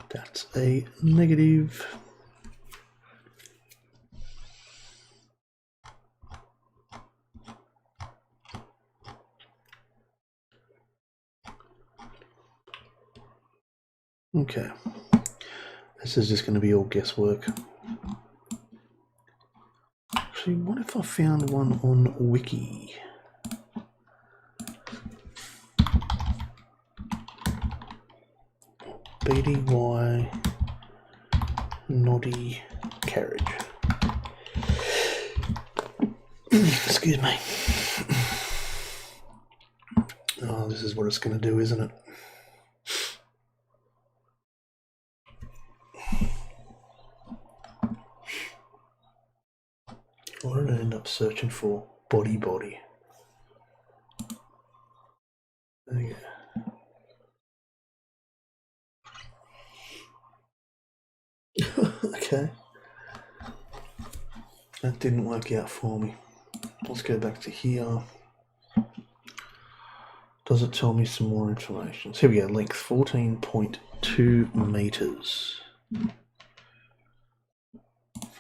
Speaker 1: That's a negative. Okay, this is just going to be all guesswork. Actually, what if I found one on Wiki? BDY NODY Carriage. Excuse me. Oh, this is what it's going to do, isn't it? What did I end up searching for? Body. There you go. Okay. That didn't work out for me. Let's go back to here. Does it tell me some more information? So here we go, length 14.2 meters.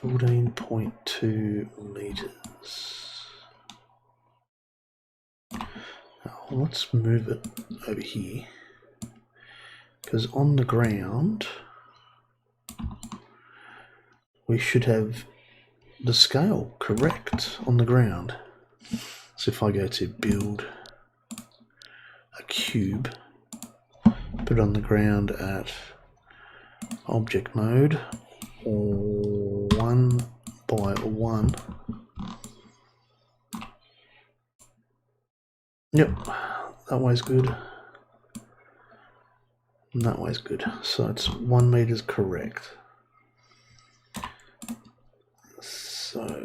Speaker 1: 14.2 meters. Now, let's move it over here. Because on the ground, we should have the scale correct on the ground. So if I go to build a cube, put it on the ground at object mode, 1 by 1. Yep, that way's good. And that way's good. So it's 1 meter's correct. So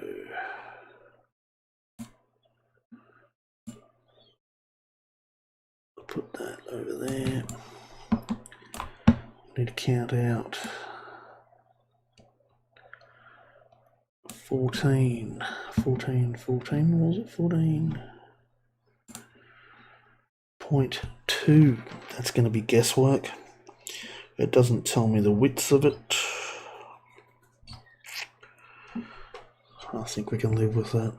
Speaker 1: I'll put that over there. Need to count out 14, was it 14.2? That's going to be guesswork. It doesn't tell me the width of it. I think we can live with that.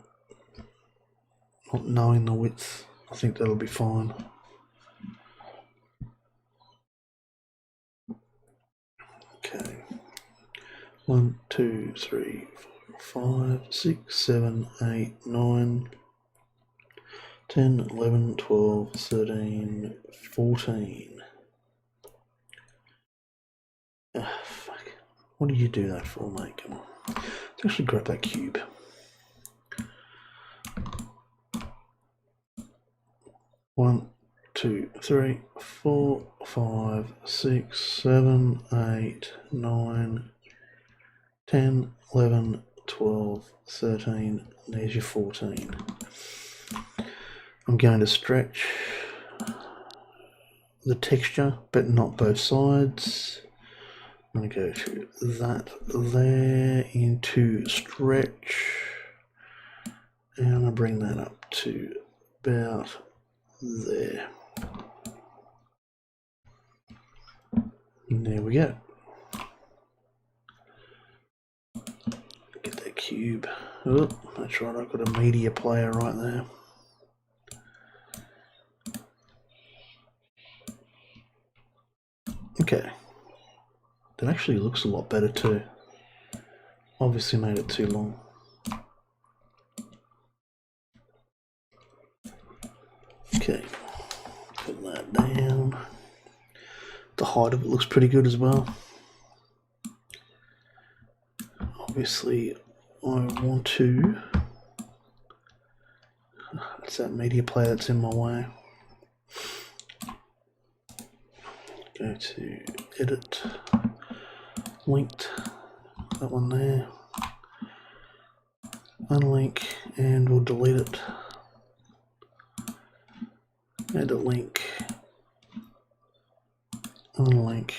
Speaker 1: Not knowing the width, I think that'll be fine. Okay. 1, 2, 3, 4, 5, 6, 7, 8, 9, 10, 11, 12, 13, 14. Fuck. What did you do that for, mate? Come on. Let's actually grab that cube. One, 2, 3, 4, 5, 6, 7, 8, 9, 10, 11, 12, 13. There's your 14. I'm going to stretch the texture, but not both sides. I'm going to go to that there into stretch, and I'm going to bring that up to about there. And there we go. Get that cube. Oh, that's right, I've got a media player right there. Okay. That actually looks a lot better too. Obviously made it too long. Okay, put that down. The height of it looks pretty good as well. obviously I want to, that's that media player that's in my way. Go to edit, linked, that one there, unlink, and we'll delete it. Add a link, unlink,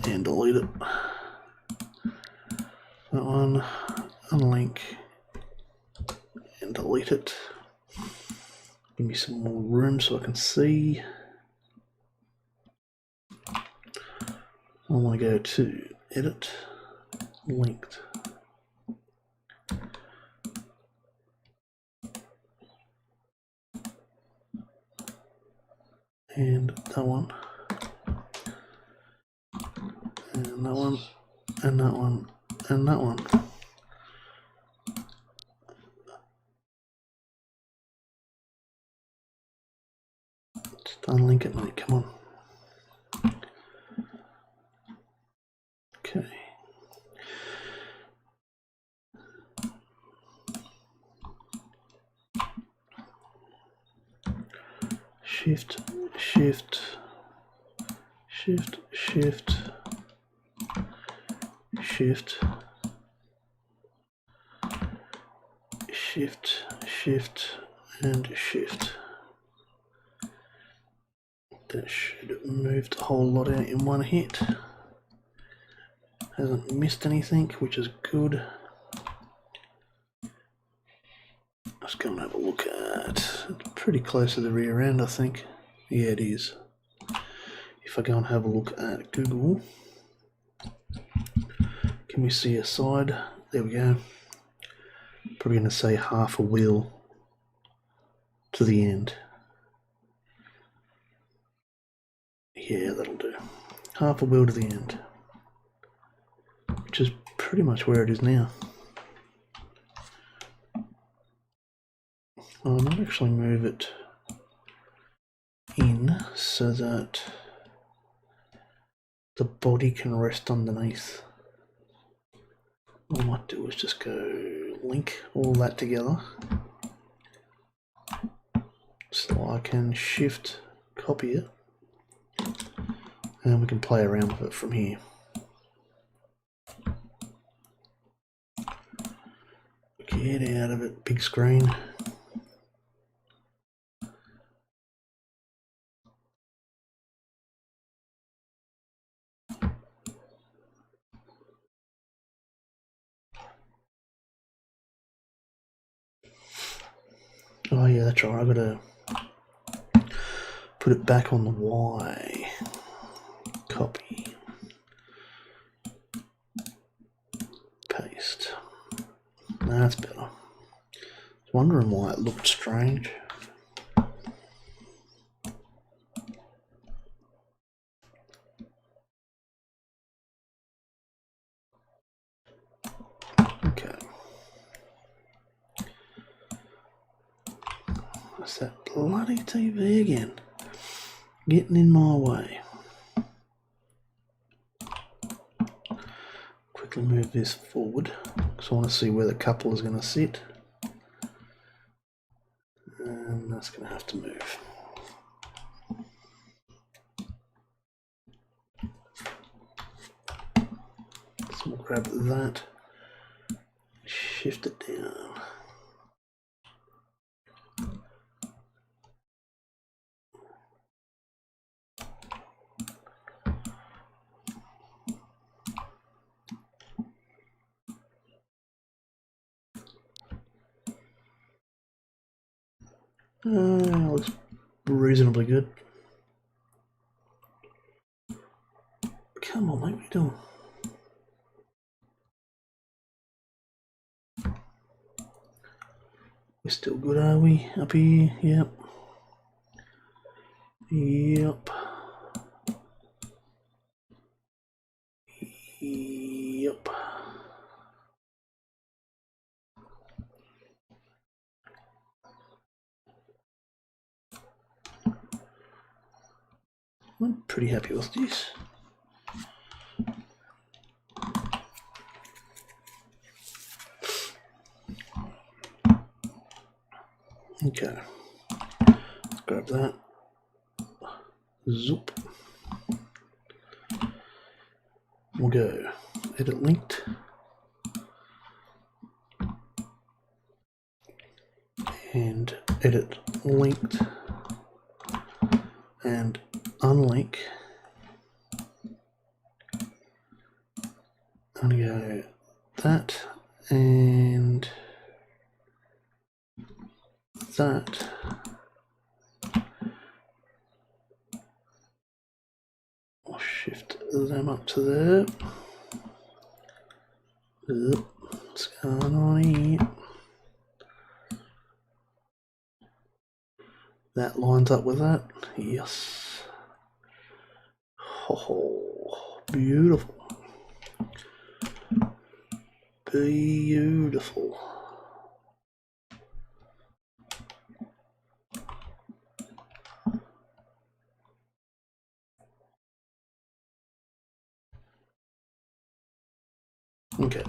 Speaker 1: and delete it. That one, unlink, and delete it. Give me some more room so I can see. I want to go to edit, linked, and that one, and that one, and that one, and that one. Just unlink it, mate, come on. Okay. Shift, shift, shift, shift, shift, shift, shift, and shift. That should move the whole lot out in one hit. Hasn't missed anything, which is good. Let's go and have a look at, it's pretty close to the rear end, I think. Yeah, it is. If I go and have a look at Google, can we see a side? There we go. Probably going to say half a wheel to the end. Yeah, that'll do. Half a wheel to the end, which is pretty much where it is now. I might actually move it in so that the body can rest underneath. What I might do is just go link all that together so I can shift copy it and we can play around with it from here. Get out of it, big screen. Oh yeah, that's right, I've got to put it back on the Y. Copy. Paste. That's better. I was wondering why it looked strange. Okay. What's that bloody TV again? Getting in my way. Quickly move this forward because I want to see where the couple is going to sit. And that's going to have to move. So we'll grab that, shift it down. Looks reasonably good. Come on, mate, what are you doing? We're still good, are we? Up here? Yep. Yep. Yep. I'm pretty happy with this. Okay, let's grab that. Zoop. We'll go edit linked. And edit linked and unlink. I'm going to go that and that. I'll shift them up to there. What's going on here? That lines up with that. Yes. Oh, beautiful. Beautiful. Okay.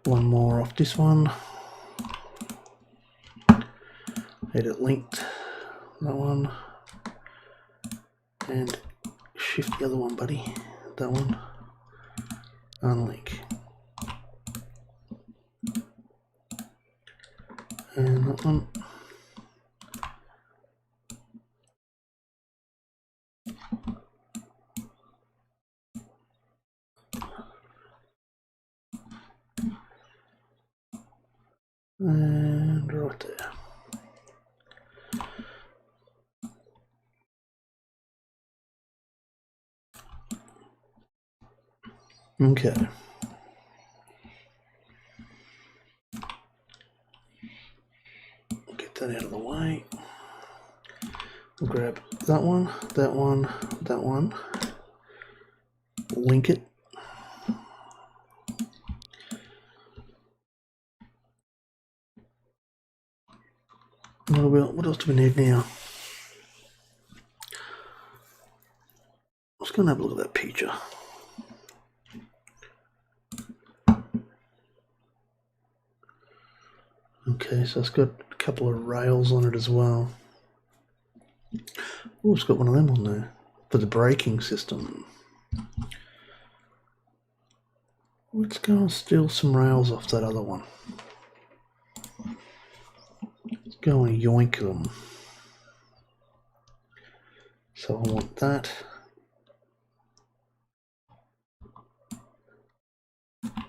Speaker 1: One more off this one. Edit linked. That one. And shift the other one, buddy. That one. Unlink. And that one. And right there. Okay. Get that out of the way. We'll grab that one, that one, that one. Link it. What else do we need now? Let's go and have a look at that picture. Okay, so it's got a couple of rails on it as well. Oh, it's got one of them on there for the braking system. Let's go and steal some rails off that other one. Let's go and yoink them. So I want that.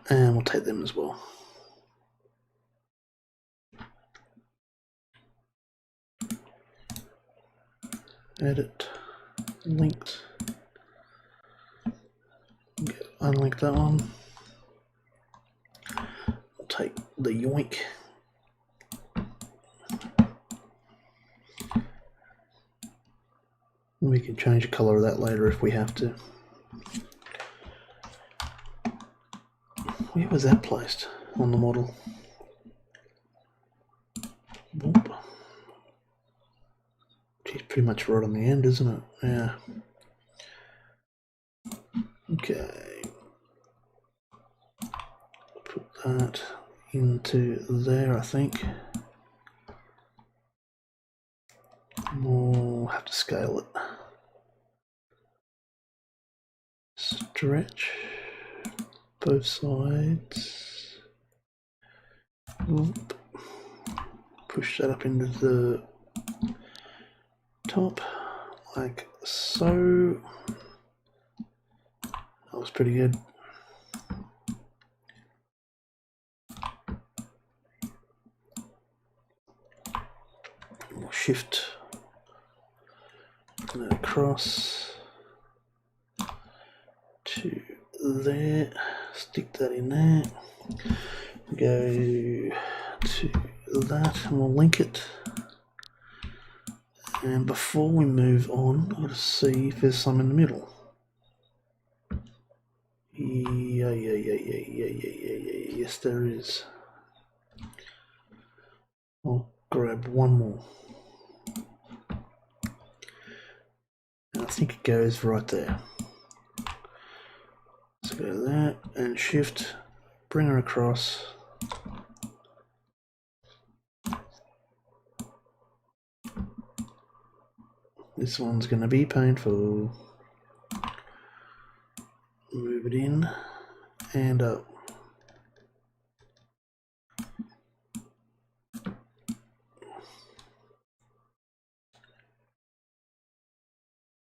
Speaker 1: And we'll take them as well. Edit, linked. Unlink that one. We'll take the yoink. We can change the color of that later if we have to. Where was that placed on the model? Boop. Geez, pretty much right on the end, isn't it? Yeah. Okay. Put that into there, I think. We'll have to scale it. Stretch both sides. Oop. Push that up into the top like so. That was pretty good. We'll shift that across to there, stick that in there, go to that and we'll link it. And before we move on, I've got to see if there's some in the middle. Yes there is. I'll grab one more. And I think it goes right there. So go to that and shift, bring her across. This one's going to be painful. Move it in and up.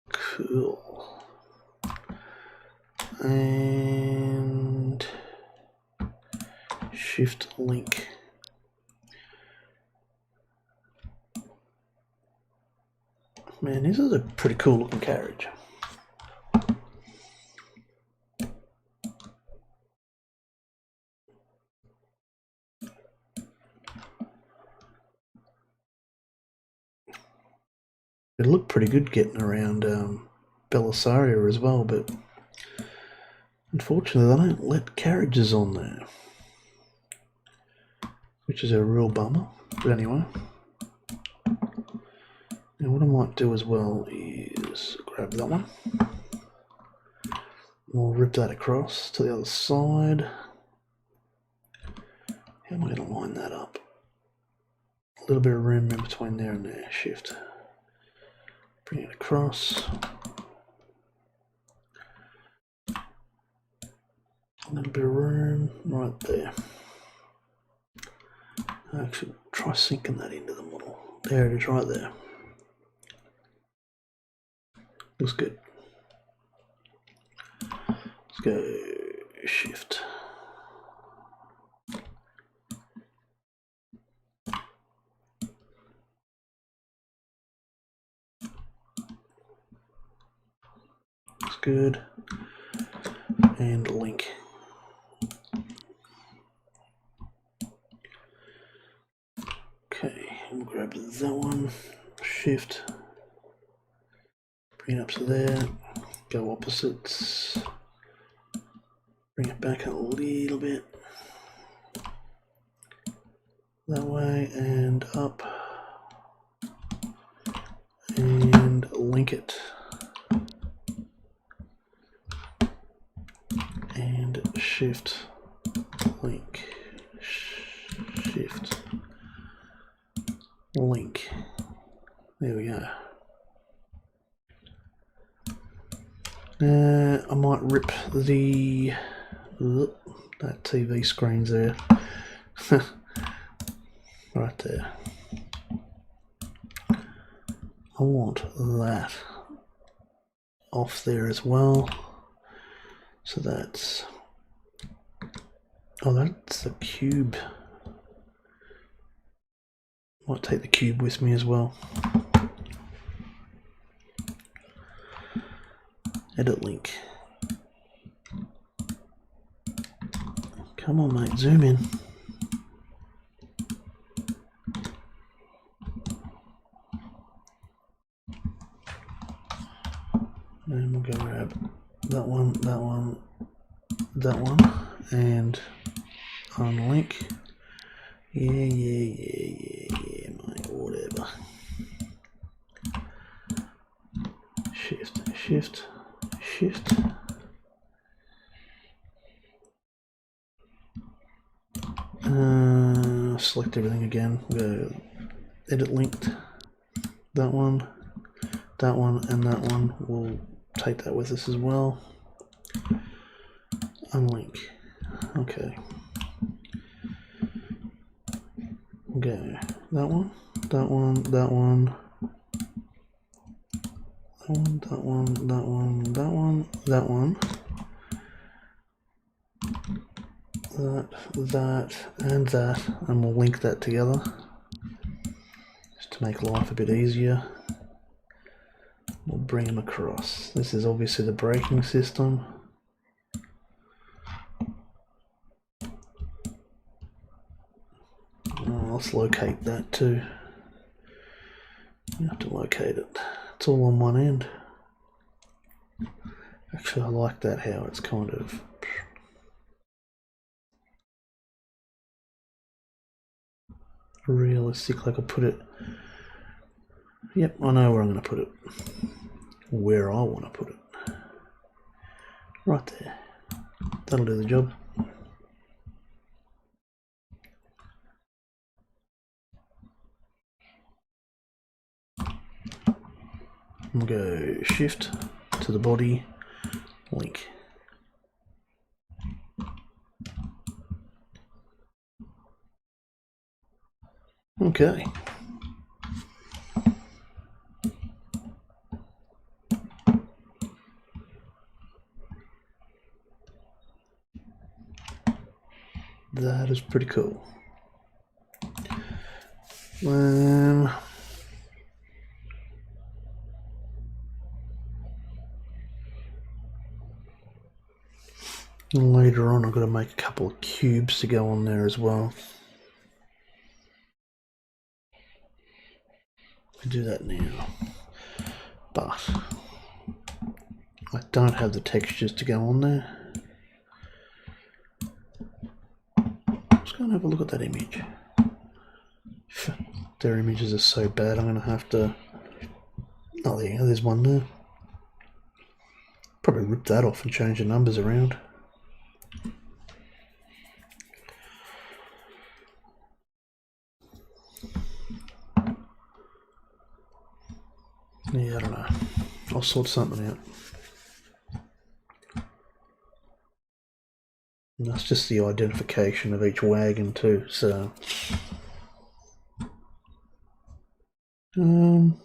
Speaker 1: Cool. And shift link. Man, this is a pretty cool looking carriage. It looked pretty good getting around Belisario as well, but unfortunately they don't let carriages on there, which is a real bummer. But anyway, now what I might do as well is grab that one. We'll rip that across to the other side. How am I going to line that up? A little bit of room in between there and there. Shift. Bring it across. A little bit of room right there. Actually, try sinking that into the model. There it is, right there. Looks good. Let's go shift. Looks good. And link. Okay, we'll grab that one. Shift. Bring it up to there. Go opposites. Bring it back a little bit. That way and up. And link it. And shift, link, shift, link. There we go. I might rip the that TV screen's there. Right there. I want that off there as well. So that's, oh, that's the cube. Might take the cube with me as well. Edit link. Come on, mate, zoom in. And we'll go grab that one, that one, that one, and unlink. Yeah, mate, whatever. Shift, shift, shift. Select everything again. Go edit linked. That one, and that one. We'll take that with us as well. Unlink. Okay. Go that one, that one, that one, that one, that one, that one, that one, that, and that, and we'll link that together just to make life a bit easier. We'll bring them across. This is obviously the braking system. Let's locate that too. You have to locate it. It's all on one end. Actually, I like that how it's kind of realistic. Like I put it. Yep, I know where I'm going to put it. Where I want to put it. Right there. That'll do the job. We'll go shift to the body, link. Okay. That is pretty cool. Later on, I've got to make a couple of cubes to go on there as well. I do that now, but I don't have the textures to go on there. Let's go and have a look at that image. Their images are so bad, I'm going to have to... Oh, there you go, there's one there. Probably rip that off and change the numbers around. Yeah, I don't know. I'll sort something out. And that's just the identification of each wagon too, so... Let's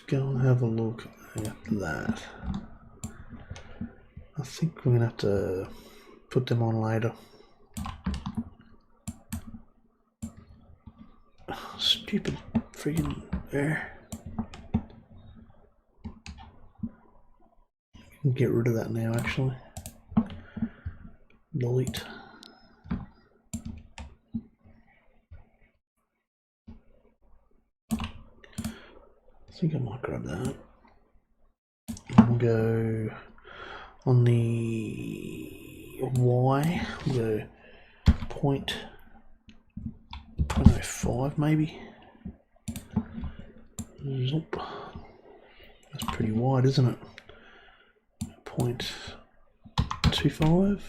Speaker 1: go and have a look at that. I think we're going to have to put them on later. Stupid freaking air. Get rid of that now, actually. Delete. I think I might grab that. And we'll go on the Y, we'll go 0.05 maybe. Zoop. That's pretty wide, isn't it? 0.25.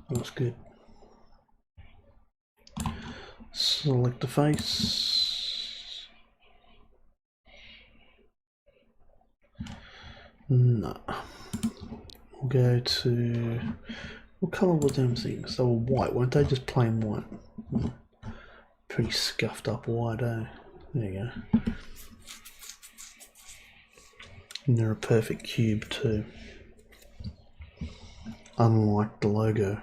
Speaker 1: That's good. Select the face. No. We'll go to... What colour were them things? They were white, weren't they? Just plain white. Pretty scuffed up white, eh? There you go. And they're a perfect cube too. Unlike the logo,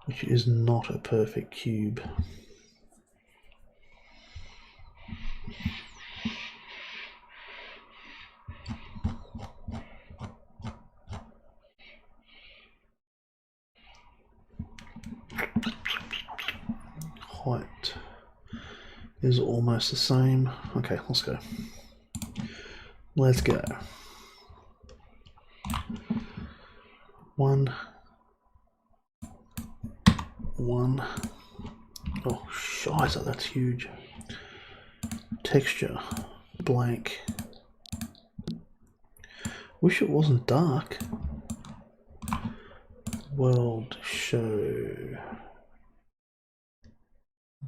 Speaker 1: which is not a perfect cube. Height is almost the same. Okay, let's go. Let's go. 1, 1. Oh, shiza, that's huge. Texture, blank. Wish it wasn't dark. World, show.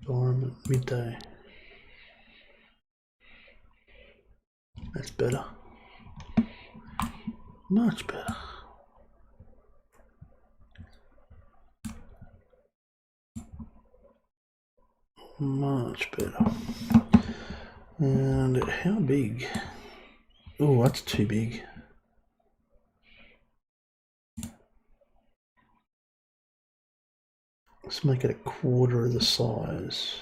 Speaker 1: Environment, midday. That's better. Much better. Much better. And how big? Oh, that's too big. Let's make it a quarter of the size.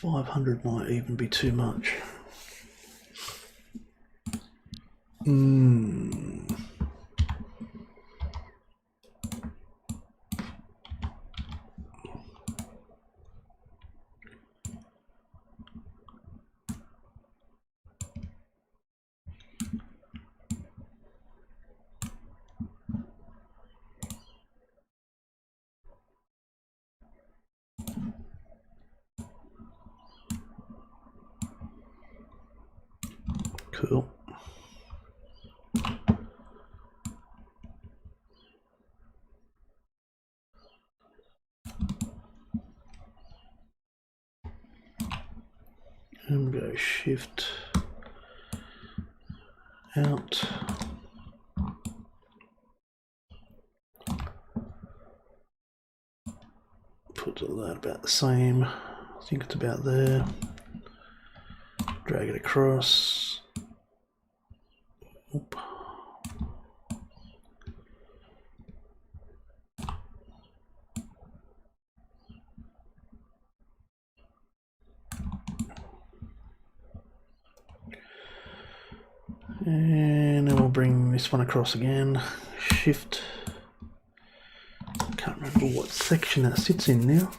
Speaker 1: $500 might even be too much. Cool. And go shift out. Put that about the same. I think it's about there. Drag it across. Oop. And then we'll bring this one across again. Shift. Can't remember what section that sits in now.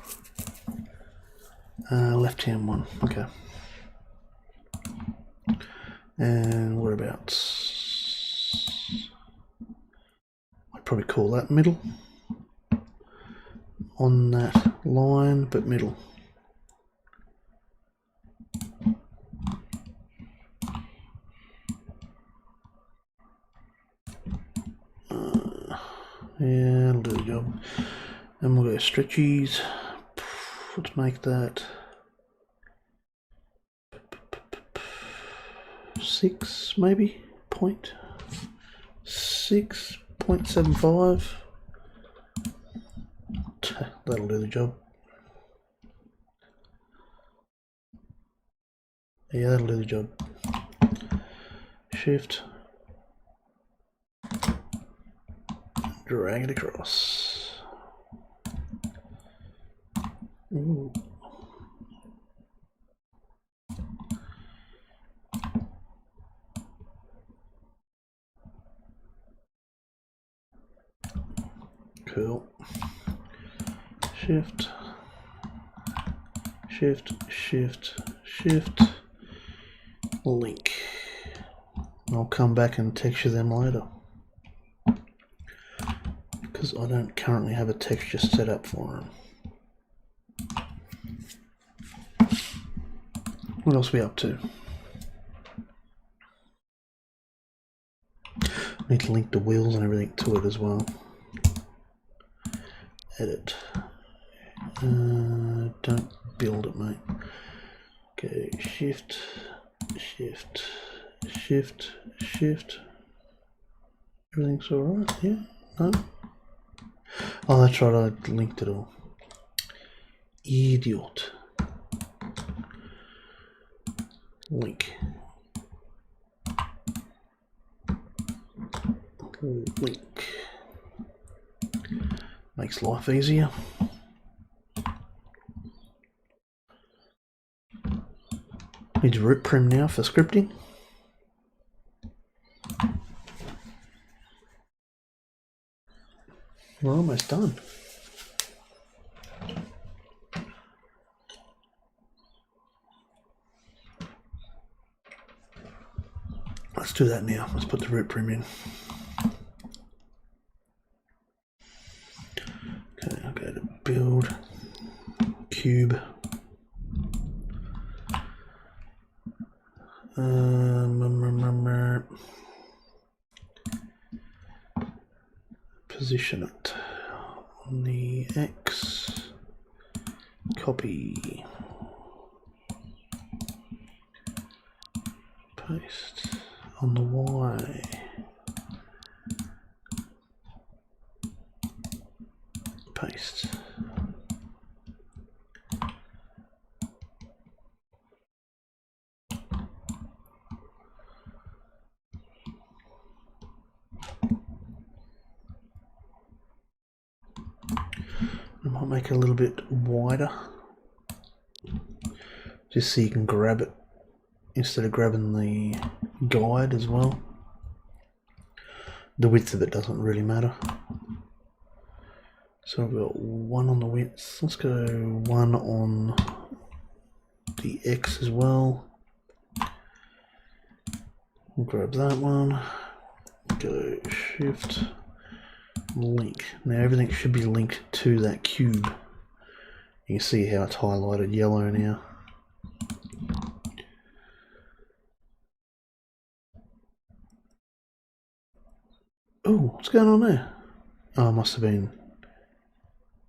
Speaker 1: Left hand one. Okay. And whereabouts? I'd probably call that middle. On that line, but middle. Yeah, that'll do the job. And we'll go stretchies. Let's make that 6 maybe, 0.6.75. That'll do the job. Yeah, that'll do the job. Shift. Drag it across. Ooh. Cool. Shift, shift, shift, shift, link. I'll come back and texture them later, because I don't currently have a texture set up for them. What else are we up to? Need to link the wheels and everything to it as well. Edit. Don't build it, mate. Go shift, shift, shift, shift. Everything's alright, yeah? No? Oh, that's right, I linked it all. Idiot. Link. Link. Makes life easier. Need to root prim now for scripting. We're almost done. Let's do that now. Let's put the root prim in. Okay, I'll go to build, cube. Position it on the X, copy, paste on the Y, paste. I might make it a little bit wider, just so you can grab it instead of grabbing the guide as well. The width of it doesn't really matter. So I've got 1 on the width. Let's go 1 on the X as well. We'll grab that one. Go shift, link. Now everything should be linked to that cube. You can see how it's highlighted yellow now. Oh, what's going on there? Oh, it must have been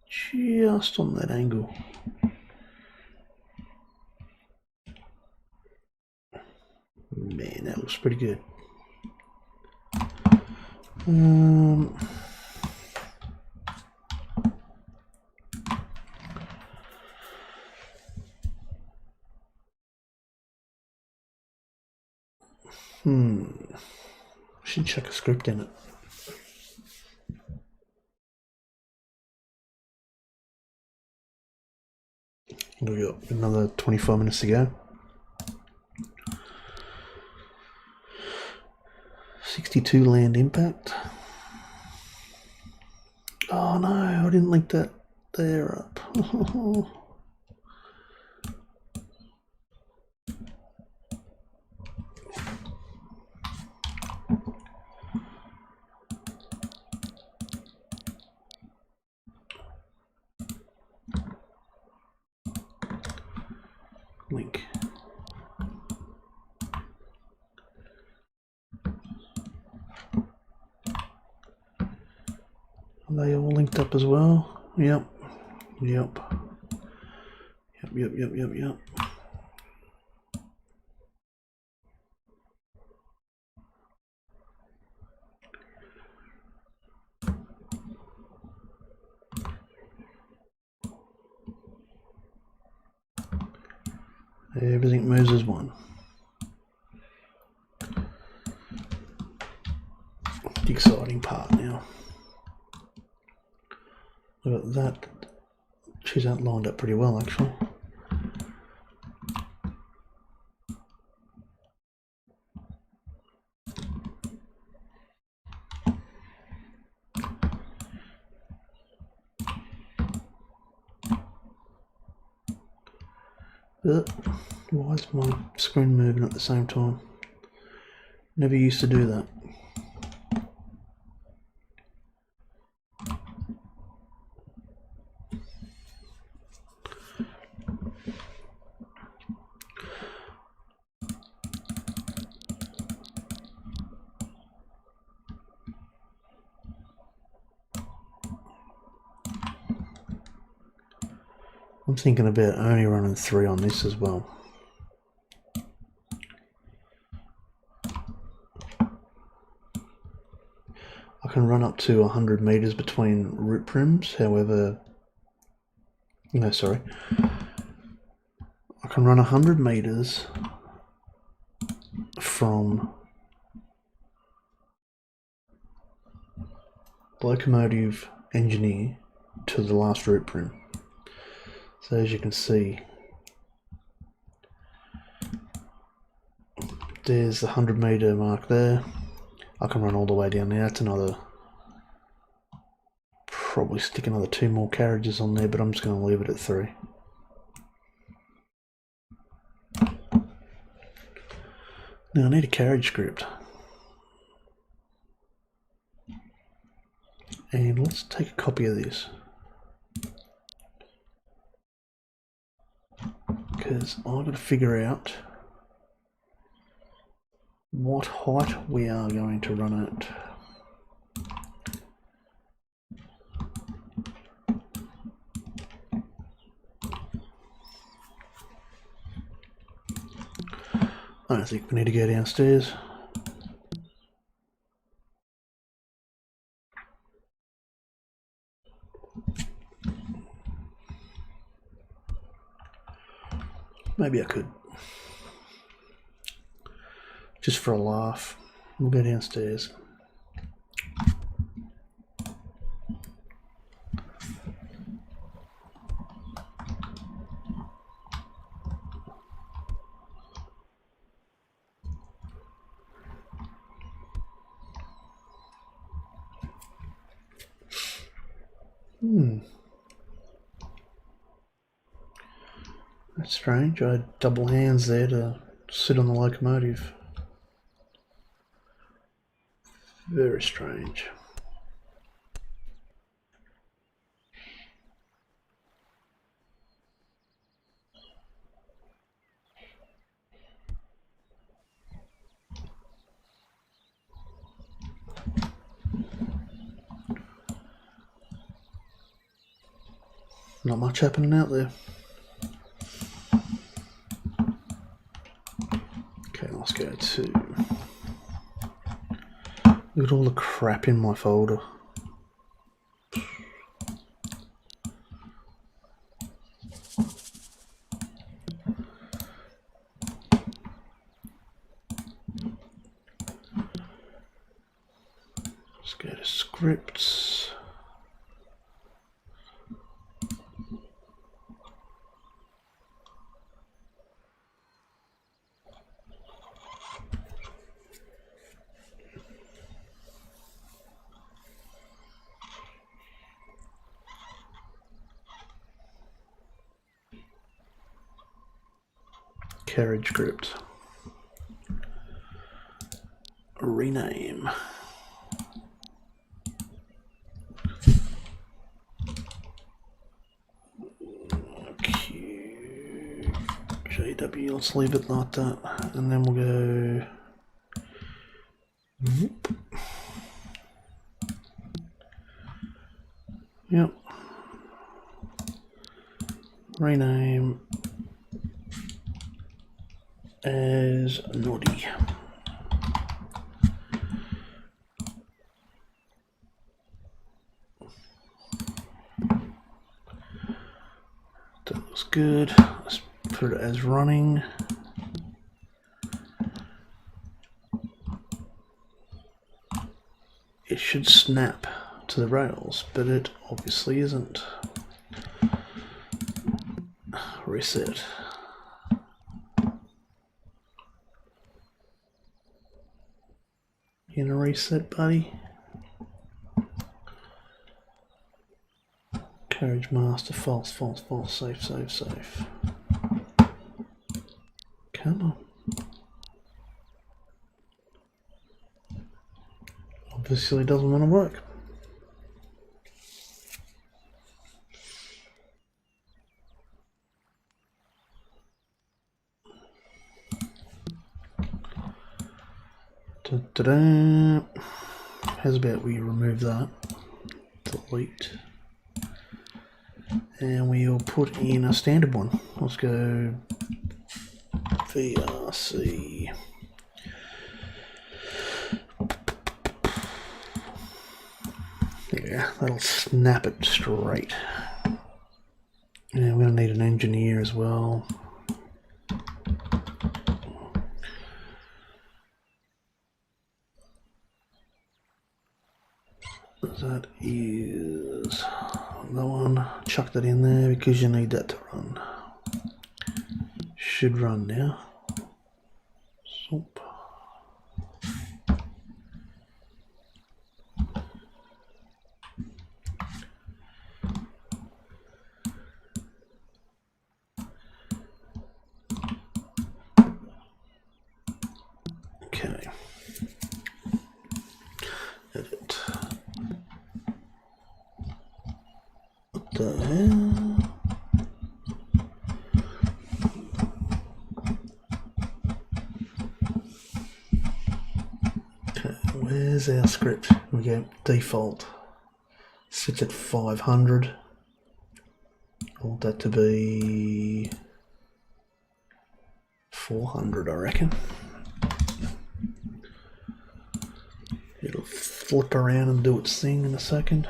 Speaker 1: just on that angle. Man, that looks pretty good. Should check a script in it. We got another 25 minutes to go. 62 land impact. Oh no, I didn't link that there up. Link. Are they all linked up as well? Yep. Yep. Yep. Everything moves as one. The exciting part now. Look at that. She's outlined up pretty well, actually. Why is my screen moving at the same time? Never used to do that. I'm thinking about only running 3 on this as well. I can run up to 100 meters between root prims, however, no, sorry. I can run 100 meters from locomotive engineer to the last root prim. So as you can see, there's the 100 meter mark there. I can run all the way down there. That's another, probably stick another 2 more carriages on there, but I'm just going to leave it at 3. Now I need a carriage script. And let's take a copy of this. Because I've got to figure out what height we are going to run at. I don't think we need to go downstairs. Maybe I could. Just for a laugh. We'll go downstairs. That's strange. I had double hands there to sit on the locomotive. Very strange. Not much happening out there. Okay, let's go to... Look at all the crap in my folder. Let's go to scripts. Carriage script. Rename. JW, let's leave it like that, and then we'll go. Yep. Rename as NODY. That looks good. Let's put it as running. It should snap to the rails, but it obviously isn't. Reset. You gonna reset, buddy? Carriage master, false, false, false, safe, safe, safe. Come on. Obviously doesn't want to work. Da-da-da. How's about we remove that, delete, and we'll put in a standard one. Let's go VRC. Yeah, that'll snap it straight. Yeah, we're going to need an engineer as well. That is the one. Chuck that in there because you need that to run. Should run now. Soap. Okay. Edit. What the hell? Okay, where's our script? We go default. Sits at 500. I want that to be 400, I reckon. It'll flip around and do its thing in a second.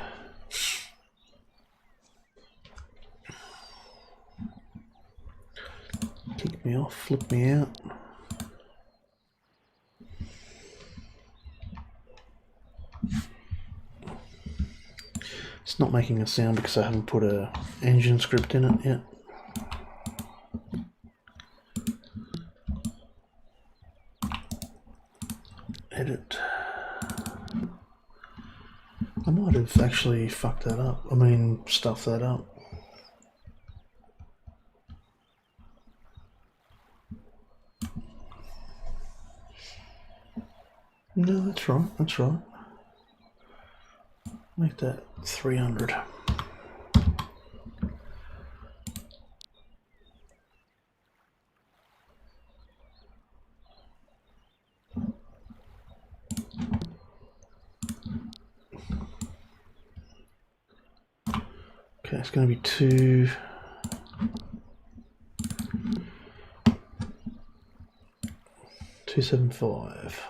Speaker 1: Kick me off, flip me out. It's not making a sound because I haven't put a engine script in it yet. Edit. I might have actually fucked that up. I mean, stuffed that up. No, that's right, that's right. Make that 300. Okay, it's going to be 275.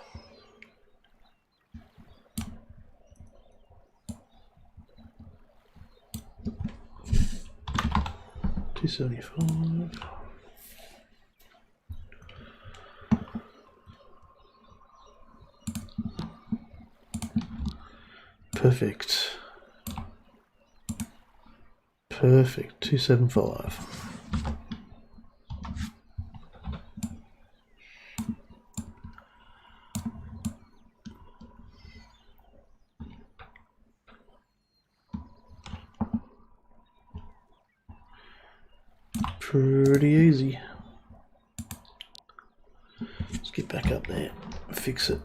Speaker 1: $275. Perfect. Perfect. 275. Pretty easy. Let's get back up there, fix it.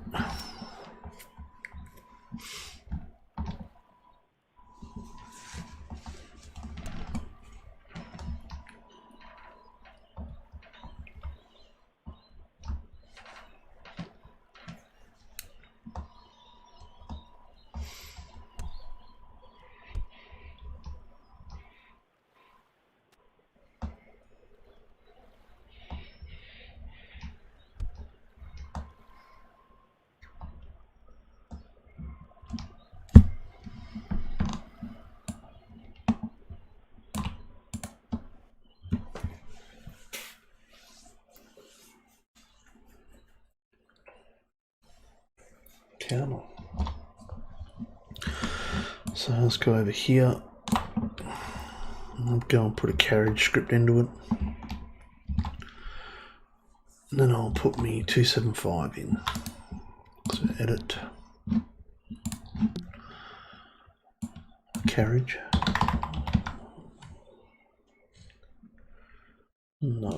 Speaker 1: Come on. So let's go over here. I'll go and put a carriage script into it. And then I'll put me 275 in. So edit. Carriage. No.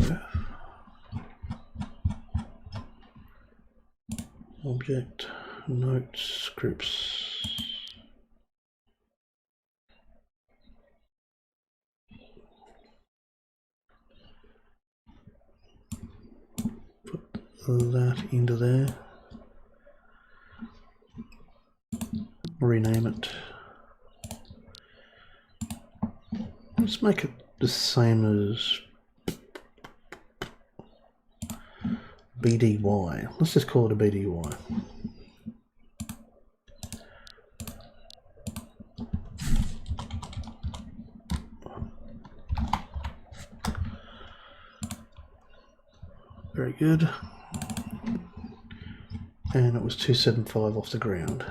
Speaker 1: Object. Notes. Scripts. Put that into there. Rename it. Let's make it the same as BDY. Let's just call it a BDY. Very good. And it was 275 off the ground.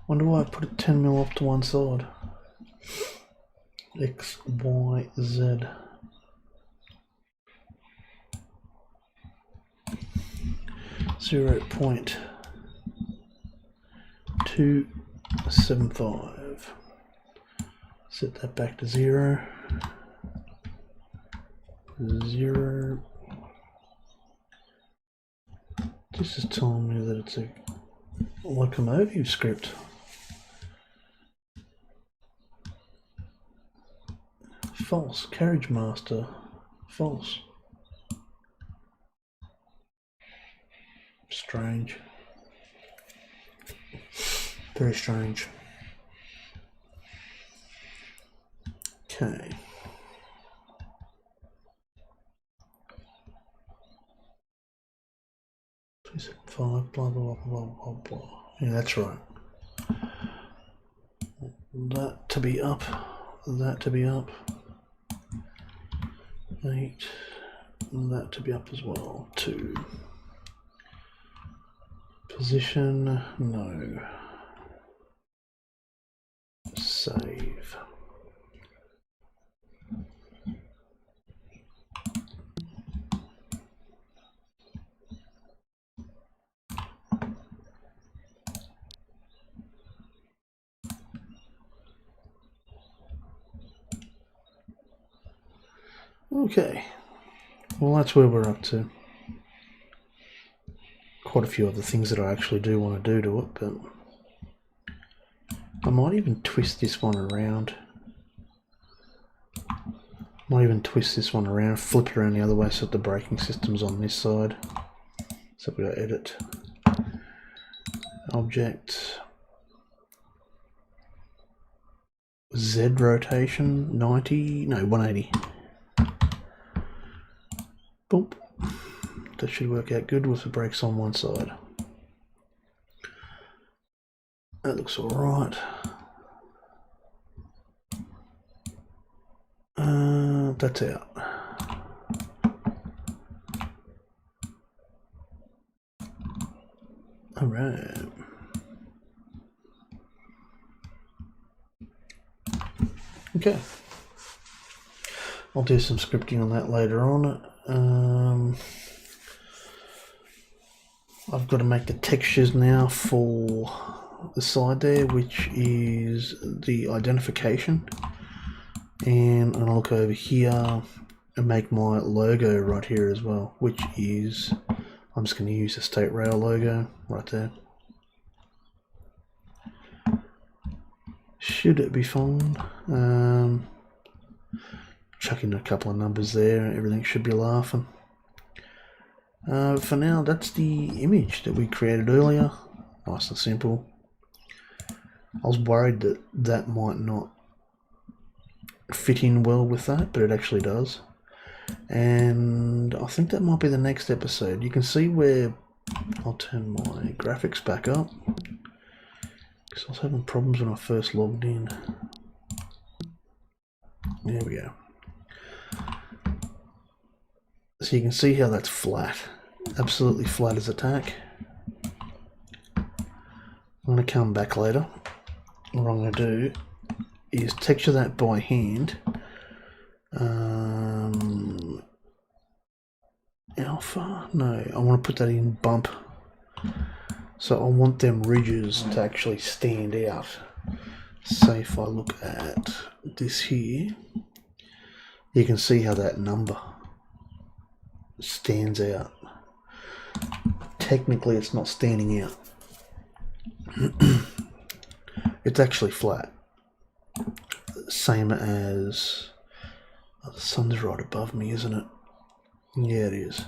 Speaker 1: Wonder why I put it 10 mil off to one side. X, Y, Z. .275. Set that back to 0. 0. This is telling me that it's a locomotive script. False. Carriage master. False. Strange. Very strange. Okay. Five, blah, blah, blah, blah, blah. Yeah, that's right. That to be up. That to be up. 8. And that to be up as well. 2. Position, no. Save. Okay, well that's where we're up to. Quite a few other things that I actually do want to do to it, but I might even twist this one around Might even twist this one around, flip it around the other way so that the braking system's on this side. So we go edit, object, Z rotation, 90, no 180. Boop. That should work out good with the brakes on one side. That looks alright. That's out. Alright. Okay. I'll do some scripting on that later on. I've got to make the textures now for the side there, which is the identification. And I'll look over here and make my logo right here as well, which is, I'm just going to use the State Rail logo right there. Should it be fine? Chuck in a couple of numbers there, everything should be laughing. For now, that's the image that we created earlier. Nice and simple. I was worried that that might not fit in well with that, but it actually does. And I think that might be the next episode. You can see where I'll turn my graphics back up, because I was having problems when I first logged in. There we go. So you can see how that's flat, absolutely flat as a tack. I'm going to come back later. What I'm going to do is texture that by hand. Alpha? No, I want to put that in bump. So I want them ridges to actually stand out. So if I look at this here, you can see how that number stands out. Technically it's not standing out. It's actually flat. Same as, oh, the sun's right above me, isn't it? Yeah, it is.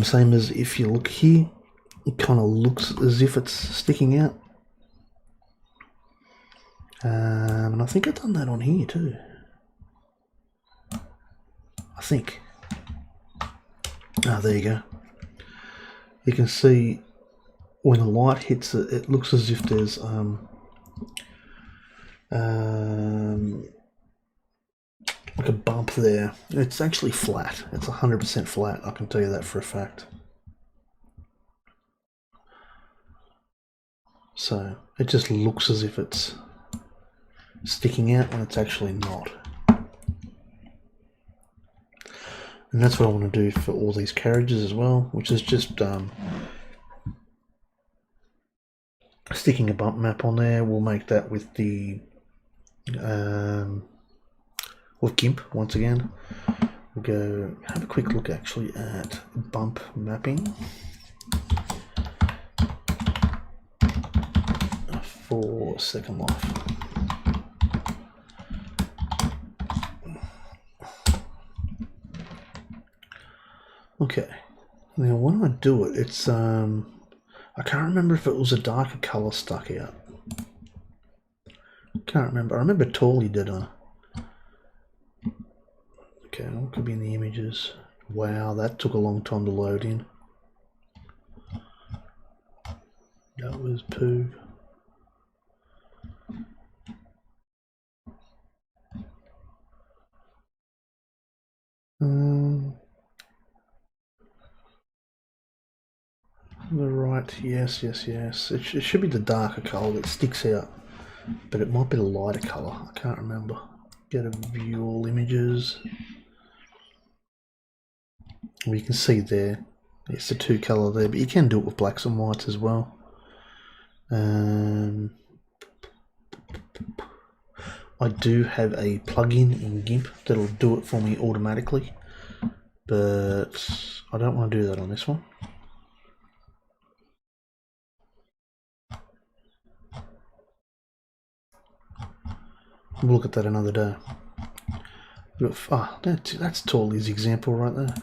Speaker 1: Same as if you look here, it kind of looks as if it's sticking out. And I think I've done that on here too. I think. Ah, there you go. You can see when the light hits it, it looks as if there's like a bump there. It's actually flat. It's 100% flat. I can tell you that for a fact. So it just looks as if it's sticking out when it's actually not. And that's what I want to do for all these carriages as well, which is just sticking a bump map on there. We'll make that with the with GIMP once again. We'll go have a quick look actually at bump mapping for Second Life. Okay, now when I do it, it's I can't remember if it was a darker color stuck out. Can't remember. I remember Tawley did a. Okay, what could be in the images? Wow, that took a long time to load in. That was poo. The right, yes. It should be the darker colour that sticks out, but it might be the lighter colour. I can't remember. Get a view all images. Well, you can see there, it's the two colour there, but you can do it with blacks and whites as well. I do have a plugin in GIMP that'll do it for me automatically, but I don't want to do that on this one. We'll look at that another day. That's Tawley's example right there.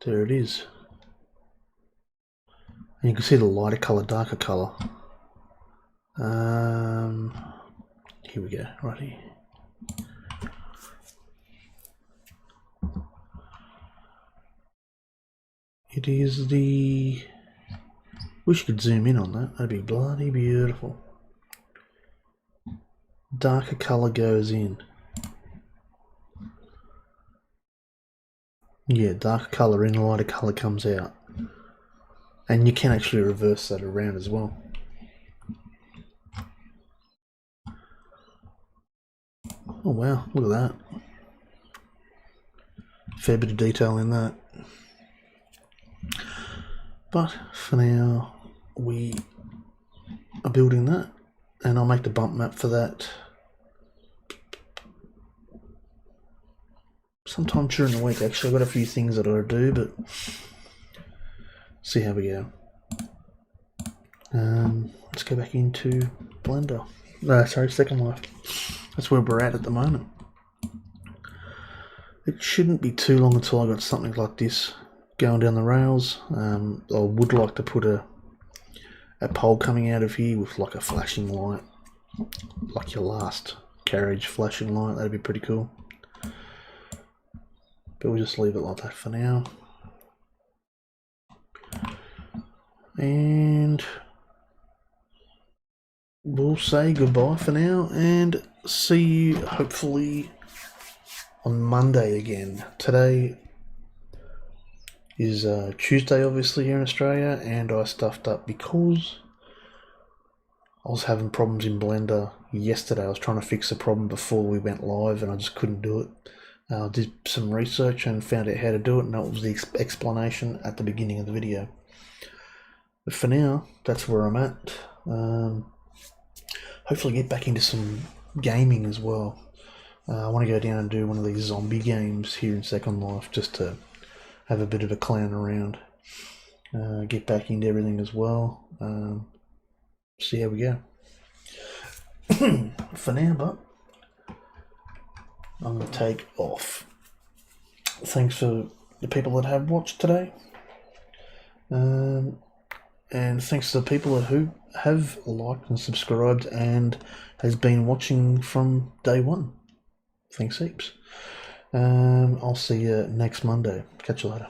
Speaker 1: There it is. And you can see the lighter colour, darker colour. Here we go, right here. It is the... Wish you could zoom in on that. That'd be bloody beautiful. Darker colour goes in. Yeah, darker colour in, lighter colour comes out. And you can actually reverse that around as well. Oh wow, look at that. Fair bit of detail in that. But for now, we are building that, and I'll make the bump map for that sometime during the week. Actually, I've got a few things that I do, but see how we go. Let's go back into Blender. Sorry, Second Life. That's where we're at the moment. It shouldn't be too long until I got something like this going down the rails. I would like to put a pole coming out of here with like a flashing light, like your last Carriage flashing light. That'd be pretty cool. But we'll just leave it like that for now. And we'll say goodbye for now and see you hopefully on Monday again. Today is Tuesday obviously here in Australia, and I stuffed up because I was having problems in Blender yesterday. I was trying to fix a problem before we went live and I just couldn't do it. I did some research and found out how to do it, and that was the explanation at the beginning of the video. But for now, that's where I'm at. Hopefully get back into some gaming as well. I want to go down and do one of these zombie games here in Second Life just to have a bit of a clown around. Get back into everything as well. See how we go. For now, but I'm going to take off. Thanks for the people that have watched today. And thanks to the people who have liked and subscribed and has been watching from day one. Thanks heaps. I'll see you next Monday. Catch you later.